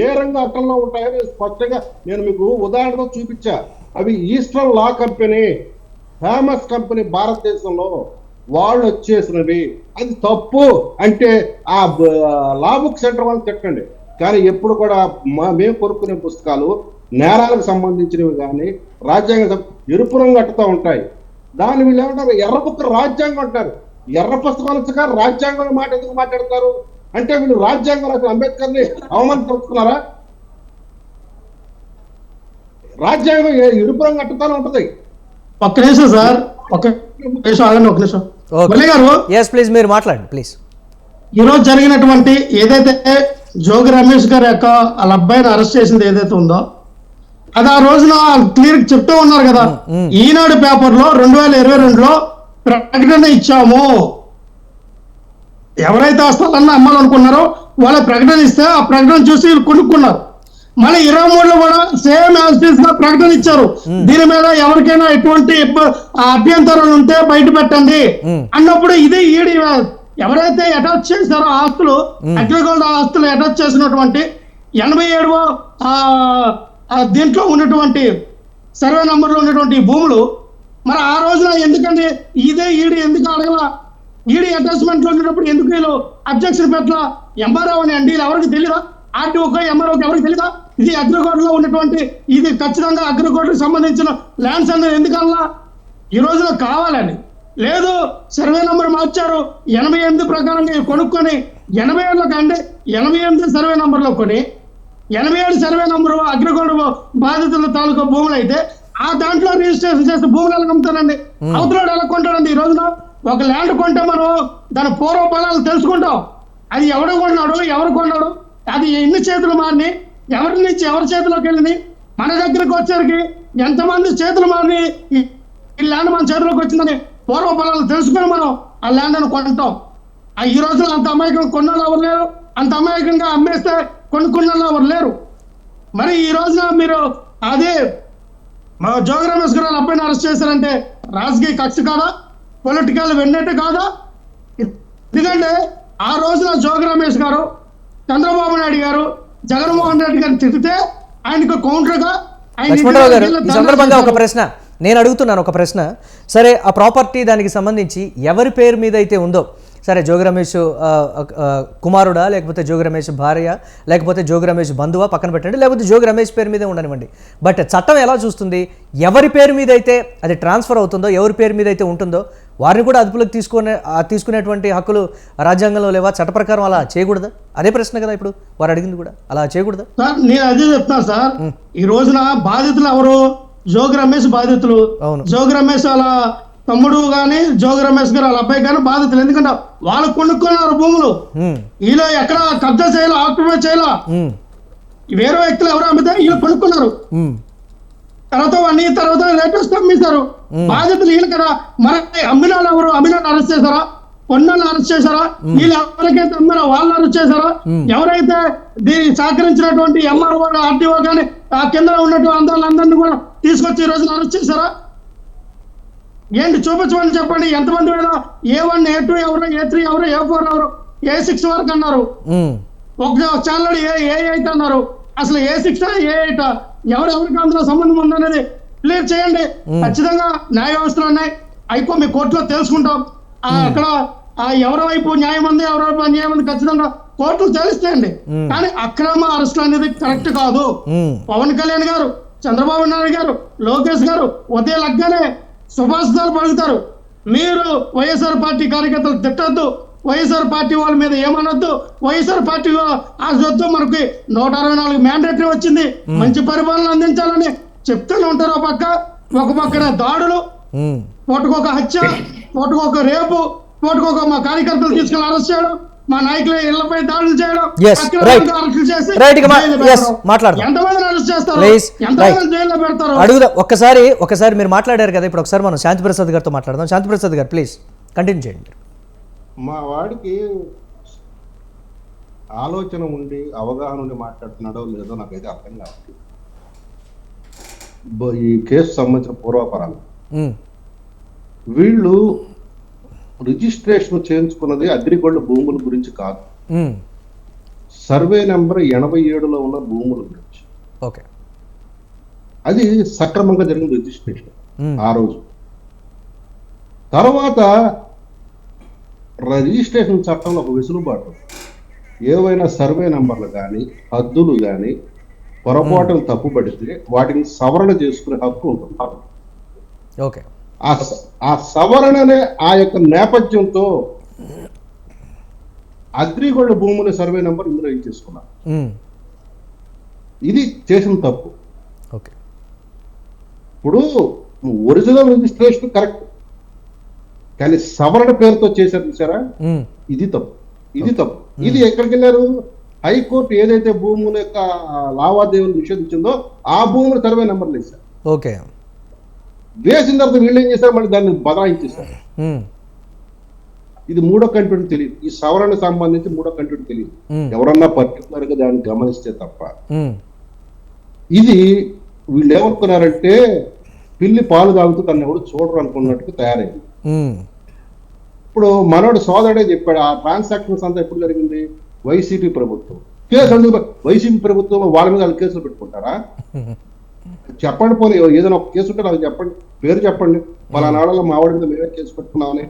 ఏ రంగ అక్కల్లో ఉంటాయో స్పష్టంగా నేను మీకు ఉదాహరణతో చూపించా. అవి ఈస్టర్న్ లా కంపెనీ, ఫేమస్ కంపెనీ భారతదేశంలో, వాళ్ళు వచ్చేసినవి. అది తప్పు అంటే ఆ లా బుక్ సెంటర్ వాళ్ళని తిట్టండి, కానీ ఎప్పుడు కూడా మేము కొనుక్కునే పుస్తకాలు నేరాలకు సంబంధించినవి కానీ రాజ్యాంగ ఎరుపు రంగు అట్టుతూ ఉంటాయి. దాన్ని వీళ్ళు ఏమంటారు, ఎర్ర బుక్ రాజ్యాంగం అంటారు. ఎర్ర పుస్తకాలు వచ్చాక రాజ్యాంగం మాట ఎందుకు మాట్లాడతారు అంటే, వీళ్ళు రాజ్యాంగం రాసిన అంబేద్కర్ ని అవమానపరుచుకున్నారా? రాజ్యాంగం ఎరుపు రంగు అట్టుతానే ఉంటది. ఒక్క నిమిషం సార్, ఒక్క నిమిషం ఆగండి, ఒక్క నిమిషం. మురళి గారు ప్లీజ్ మీరు మాట్లాడండి ప్లీజ్. ఈరోజు జరిగినటువంటి ఏదైతే జోగి రమేష్ గారి యొక్క వాళ్ళ అబ్బాయిని అరెస్ట్ చేసింది ఏదైతే ఉందో, అది ఆ రోజున క్లియర్ చెప్తూ ఉన్నారు కదా. ఈనాడు పేపర్ లో 2022లో ప్రకటన ఇచ్చాము. ఎవరైతే ఆ స్థలాన్ని అమ్మాలనుకున్నారో వాళ్ళ ప్రకటన ఇస్తే ఆ ప్రకటన చూసి వీళ్ళు కొనుక్కున్నారు. మళ్ళీ 23లో కూడా సేమ్ యాజ్ గా ప్రకటన ఇచ్చారు. దీని మీద ఎవరికైనా ఎటువంటి అభ్యంతరాలు ఉంటే బయట పెట్టండి అన్నప్పుడు ఇదే ఈడీ ఎవరైతే అటాచ్ చేశారో ఆస్తులు, అగ్రిగోల్డ్ ఆస్తులు అటాచ్ చేసినటువంటి 87వ దీంట్లో ఉన్నటువంటి సర్వే నంబర్లో ఉన్నటువంటి భూములు మరి ఆ రోజున ఎందుకంటే ఇదే ఈడీ ఎందుకు అడగల? ఈడీ అటాచ్మెంట్ లో ఉన్నప్పుడు ఎందుకు వీళ్ళు అబ్జెక్షన్ పెట్టల? ఎంఆర్ఓ అని అండి ఎవరికి తెలియదా? ఆర్టీఓకి ఎంఆర్ఓకి ఎవరికి తెలియదా? ఇది అగ్రిగోల్డ్ లో ఉన్నటువంటి ఇది ఖచ్చితంగా అగ్రిగోల్డ్ సంబంధించిన ల్యాండ్స్ అనేది ఎందుకల్లా ఈ రోజున కావాలని లేదు. సర్వే నంబర్ మార్చారు 88 ప్రకారంగా కొనుక్కొని 87 అంటే 88 సర్వే నంబర్ లో కొని 87 సర్వే నంబరు అగ్రిగోల్డ్ బాధితుల తాలూకా భూములు అయితే ఆ దాంట్లో రిజిస్ట్రేషన్ చేస్తే భూములు ఎలా అమ్ముతారండి? అవతల ఎలా కొంటారండి? ఈ రోజున ఒక ల్యాండ్ కొంటే మనం దాని పూర్వ బలాలు తెలుసుకుంటాం. అది ఎవడు కొన్నాడు, ఎవరు కొన్నాడు, అది ఎన్ని చేతులు మారిని, ఎవరి నుంచి ఎవరి చేతిలోకి వెళ్ళింది, మన దగ్గరకు వచ్చేసరికి ఎంతమంది చేతులు మారిని ఈ ల్యాండ్ మన చేతిలోకి వచ్చిందని పూర్వ బలాలు తెలుసుకుని మనం ఆ ల్యాండ్ అని కొంటాం. ఈ రోజున అంత అమాయకంగా కొన్నాళ్ళు ఎవరు లేరు, అంత అమాయకంగా అమ్మేస్తే కొనుక్కున్న ఎవరు లేరు. మరి ఈ రోజున మీరు అదే మా జోగి రమేష్ గారు అబ్బాయిని అరెస్ట్ చేశారంటే రాజకీయ కక్ష కాదా, పొలిటికల్ వెన్నట్టు కాదా? ఎందుకంటే ఆ రోజున జోగి రమేష్ గారు చంద్రబాబు నాయుడు గారు జగన్మోహన్ రెడ్డి గారిని తిడితే ఆయనకు కౌంటర్గా లక్ష్మణరావు గారు ఈ సందర్భంగా ఒక ప్రశ్న నేను అడుగుతున్నాను, ఒక ప్రశ్న. సరే, ఆ ప్రాపర్టీ దానికి సంబంధించి ఎవరి పేరు మీద అయితే ఉందో, సరే జోగి రమేష్ కుమారుడా, లేకపోతే జోగి రమేష్ భార్య, లేకపోతే జోగి రమేష్ బంధువా పక్కన పెట్టండి, లేకపోతే జోగి రమేష్ పేరు మీదే ఉండనివ్వండి, బట్ చట్టం ఎలా చూస్తుంది? ఎవరి పేరు మీద అయితే అది ట్రాన్స్ఫర్ అవుతుందో, ఎవరి పేరు మీద అయితే ఉంటుందో వారిని కూడా అదుపులోకి తీసుకునేటువంటి హక్కులు రాజ్యాంగంలో లేవా? చట్ట ప్రకారం అలా చేయకూడదా? అదే ప్రశ్న కదా ఇప్పుడు వారు అడిగింది కూడా, అలా చేయకూడదా? సార్ నేను అదే చెప్తాను సార్. ఈ రోజున బాధితులు ఎవరు? జోగి రమేష్ బాధితులు. అవును. జోగి రమేష్ వాళ్ళ తమ్ముడు గాని, జోగి రమేష్ గారు వాళ్ళ అబ్బాయి కానీ బాధితులు. ఎందుకంటే వాళ్ళు కొనుక్కున్నారు భూములు, వీళ్ళు ఎక్కడ కబ్జా చేయాలో, ఆక్రమణ చేయాలో, వేరే వ్యక్తులు ఎవరు అమ్మితే వీళ్ళు కొనుక్కున్నారు. తర్వాత అన్ని తర్వాత లేటెస్ట్ అమ్మేశారు. బాధితులు వీళ్ళు కదా. మరి అమ్మిన వాళ్ళు ఎవరు? అమ్మిన అరెస్ట్ చేశారా? కొన్నాళ్ళు అరెస్ట్ చేశారా? వీళ్ళు ఎవరికైతే అమ్మారో వాళ్ళు అరెస్ట్ చేశారా? ఎవరైతే దీనికి సహకరించినటువంటి ఎంఆర్ఓ, ఆర్టీఓ కానీ ఆ కింద ఉన్నటువంటి అందరినీ కూడా తీసుకొచ్చి ఈ రోజున అరెస్ట్ చేశారా? ఏంటి చూపించమని చెప్పండి. ఎంతమంది మీద A1, A2 ఎవరు, A3 ఎవరు, A4 ఎవరు, A6 వరకు అన్నారు. ఒక ఛానల్ A8 అన్నారు. అసలు A6 A8 ఎవరెవరికి అందులో సంబంధం ఉందనేది క్లియర్ చేయండి. ఖచ్చితంగా న్యాయ వ్యవస్థలు ఉన్నాయి, అయిపో మీ కోర్టులో తెలుసుకుంటాం. అక్కడ ఎవరి వైపు న్యాయం ఉంది, ఎవరి వైపు అన్యాయం ఉంది ఖచ్చితంగా కోర్టులు తెలుస్తాయండి. కానీ అక్రమ అరెస్టులు అనేది కరెక్ట్ కాదు. పవన్ కళ్యాణ్ గారు, చంద్రబాబు నాయుడు గారు, లోకేష్ గారు ఉదయం లగ్గానే శుభాషితాలు పలుకుతారు. మీరు వైఎస్ఆర్ పార్టీ కార్యకర్తలు తిట్టద్దు, వైఎస్ఆర్ పార్టీ వాళ్ళ మీద ఏమనొద్దు, వైఎస్ఆర్ పార్టీ వద్దు, మనకి 164 మ్యాండేటరీ వచ్చింది, మంచి పరిపాలన అందించాలని చెప్తూనే ఉంటారు. ఒక పక్కన దాడులు, పూటకొక హత్య, పూటకొక రేపు, పూటకొక మా కార్యకర్తలు తీసుకెళ్ళి అరెస్ట్ చేయడం, మా నాయకుల ఇళ్లపై దాడులు చేయడం, అరెస్టులు చేసి ఎంతమంది అరెస్ట్ చేస్తారు, ఎంతమంది జైల్లో పెడతారు? అడుగుదా ఒకసారి మీరు మాట్లాడారు కదా, ఇప్పుడు ఒకసారి మనం శాంతి ప్రసాద్ గారితో మాట్లాడదాం. శాంతి ప్రసాద్ గారు ప్లీజ్ కంటిన్యూ చేయండి. మా వాడికి ఆలోచన ఉండి అవగాహన ఉండి మాట్లాడుతున్నాడో లేదో నాకైతే అర్థం కావాలి. ఈ కేసు సంబంధించిన పూర్వాపరాలు వీళ్ళు రిజిస్ట్రేషన్ చేయించుకున్నది అగ్రిగోల్డ్ భూముల గురించి కాదు, సర్వే నెంబర్ 87లో ఉన్న భూముల గురించి. ఓకే, అది సక్రమంగా జరిగిన రిజిస్ట్రేషన్ ఆ రోజు. తర్వాత రిజిస్ట్రేషన్ చట్టంలో ఒక వెసులుబాటు, ఏవైనా సర్వే నెంబర్లు కానీ హద్దులు కానీ పొరపాటును తప్పుపడితే వాటిని సవరణ చేసుకునే హక్కు ఉంటుంది. ఓకే, ఆ సవరణనే ఆ యొక్క నేపథ్యంతో అగ్రిగోల్డ్ భూముల సర్వే నెంబర్ ఇందులో చేసుకున్నారు. ఇది చేసిన తప్పు. ఓకే, ఇప్పుడు ఒరిజినల్ రిజిస్ట్రేషన్ కరెక్ట్, కానీ సవరణ పేరుతో చేశారు చూసారా, ఇది తప్పు. ఇది ఎక్కడికి వెళ్ళారు? హైకోర్టు ఏదైతే భూముల యొక్క లావాదేవీలు నిషేధించిందో ఆ భూముల సర్వే నెంబర్లు వేశారు. ఓకే, వేసిన తర్వాత వీళ్ళు ఏం చేశారు, మళ్ళీ దాన్ని బదలాయించేశారు. ఇది మూడో కంటెంట్ తెలియదు, ఈ సవరణ సంబంధించి మూడో కంటెంట్ తెలియదు, ఎవరన్నా పర్టికులర్ గా దాన్ని గమనిస్తే తప్ప. ఇది వీళ్ళు ఏమనుకున్నారంటే పిల్లి పాలు తాగుతూ తను ఎవరు చూడరు అనుకున్నట్టుగా తయారైంది. ఇప్పుడు మనోడు సోదరుడే చెప్పాడు, ఆ ట్రాన్సాక్షన్స్ అంతా ఎప్పుడు జరిగింది? వైసీపీ ప్రభుత్వం. కేసు అందుకు వైసీపీ ప్రభుత్వం వాళ్ళ మీద వాళ్ళు కేసులు పెట్టుకుంటారా? చెప్పండి, పోనీ ఏదైనా ఒక కేసు ఉంటే నాకు చెప్పండి, పేరు చెప్పండి, పలానాళ్ళలో మావాడి మీద మేమే కేసు పెట్టుకున్నామని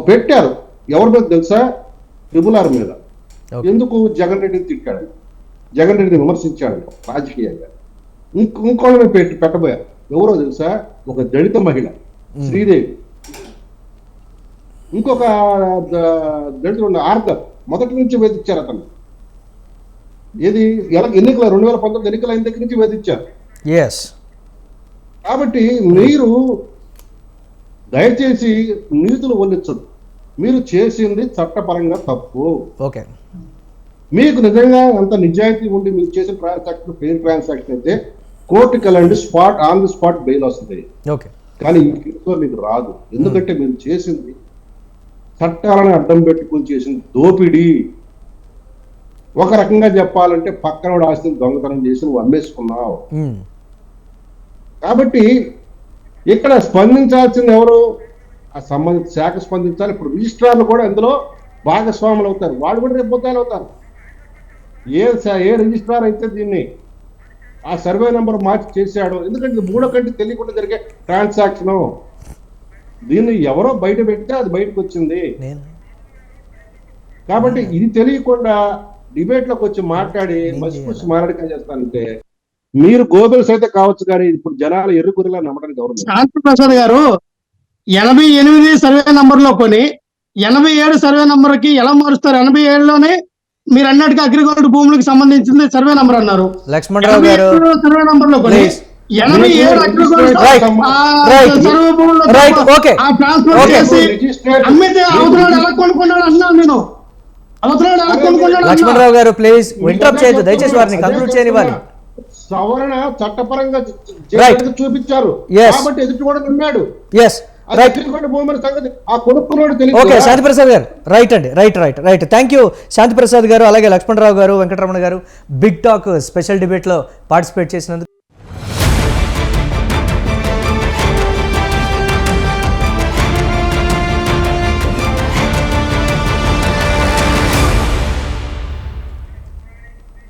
పెట్టారు. ఎవరి మీద తెలుసా? ట్రిబుల్ మీద. ఎందుకు? జగన్ రెడ్డిని తిట్టాడు, జగన్ రెడ్డిని విమర్శించాడు రాజకీయంగా. ఇంకోళ్ళని పెట్టబోయారు. ఎవరో తెలుసా? ఒక దళిత మహిళ శ్రీదేవి, ఇంకొక దళితుడు ఆర్దర్. మొదటి నుంచి వేధించారు అతను. ఏది ఎన్నికల 2019 ఎన్నికల అయిన దగ్గర నుంచి వేధించారు. కాబట్టి మీరు దయచేసి నీతులు వల్లించదు. మీరు చేసింది చట్టపరంగా తప్పు. ఓకే, మీకు నిజంగా అంత నిజాయితీ ఉండి మీరు చేసిన ట్రాన్సాక్షన్ ఫెయిర్ ట్రాన్సాక్షన్ అయితే కోర్టుకి వెళ్ళండి, ఆన్ ది స్పాట్ బెయిల్ వస్తుంది. ఓకే, కానీ ఈ కేసులో మీకు రాదు. ఎందుకంటే మీరు చేసింది చట్టాలను అడ్డం పెట్టుకుని చేసిన దోపిడీ. ఒక రకంగా చెప్పాలంటే పక్కన ఆస్తిని దొంగతనం చేసి నువ్వు అమ్మేసుకున్నావు. కాబట్టి ఇక్కడ స్పందించాల్సింది ఎవరు? ఆ సంబంధిత శాఖ స్పందించాలి. ఇప్పుడు రిజిస్ట్రార్లు కూడా ఇందులో భాగస్వాములు అవుతారు, వాళ్ళు కూడా రేపు పొద్దున అవుతారు. ఏ రిజిస్ట్రార్ అయితే దీన్ని ఆ సర్వే నెంబర్ మార్చి చేశాడు, ఎందుకంటే మూడో కంటే తెలియకుండా జరిగే ట్రాన్సాక్షన్, దీన్ని ఎవరో బయట పెడితే అది బయటకు వచ్చింది. కాబట్టి ఇది తెలియకుండా డిబేట్ లోకి వచ్చి మాట్లాడి మసిపూసి మాట్లాడిక చేస్తానంటే మీరు గోబెల్స్ అయితే కావచ్చు, కానీ ఇప్పుడు జనాలు ఎర్రగురిలా నమ్మడానికి ఎవరు? శాంతి ప్రసాద్ గారు 88 సర్వే నంబర్ లో కొని 87 సర్వే నంబర్ కి ఎలా మారుస్తారు? 87లోనే మీరు అన్నట్టుగా అగ్రికల్చర్ భూములకు సంబంధించింది సర్వే నంబర్ అన్నారు. లక్ష్మణరావు గారు సర్వే నంబర్ లో కొని 87 సర్వే భూముల్లో ట్రాన్స్ఫర్ చేసి అమ్మితే అవతలాడు ఎలా కొనుక్కున్నాడు అన్నాను నేను. అవతలాడు ఎలా కొనుక్కున్నాడు? లక్ష్మణరావు గారు ప్లీజ్ ఇంటరప్ట్ చేయొద్దు, దయచేసి వారిని కంక్లూడ్ చేయనివ్వాలి. సవరణ చట్టపరంగా Right. చూపించారు Yes. కాబట్టి ఎదుటి కూడా ఉన్నాడు. Yes right. భూమి సంగతి ఆ కొనుక్కున్నాడు ఓకే తెలియదు. శాంతిప్రసాద్ గారు రైట్ అండి, రైట్. థ్యాంక్ యూ శాంతిప్రసాద్ గారు, అలాగే లక్ష్మణరావు గారు, వెంకటరమణ గారు బిగ్ టాక్ స్పెషల్ డిబేట్లో పార్టిసిపేట్ చేసినందుకు.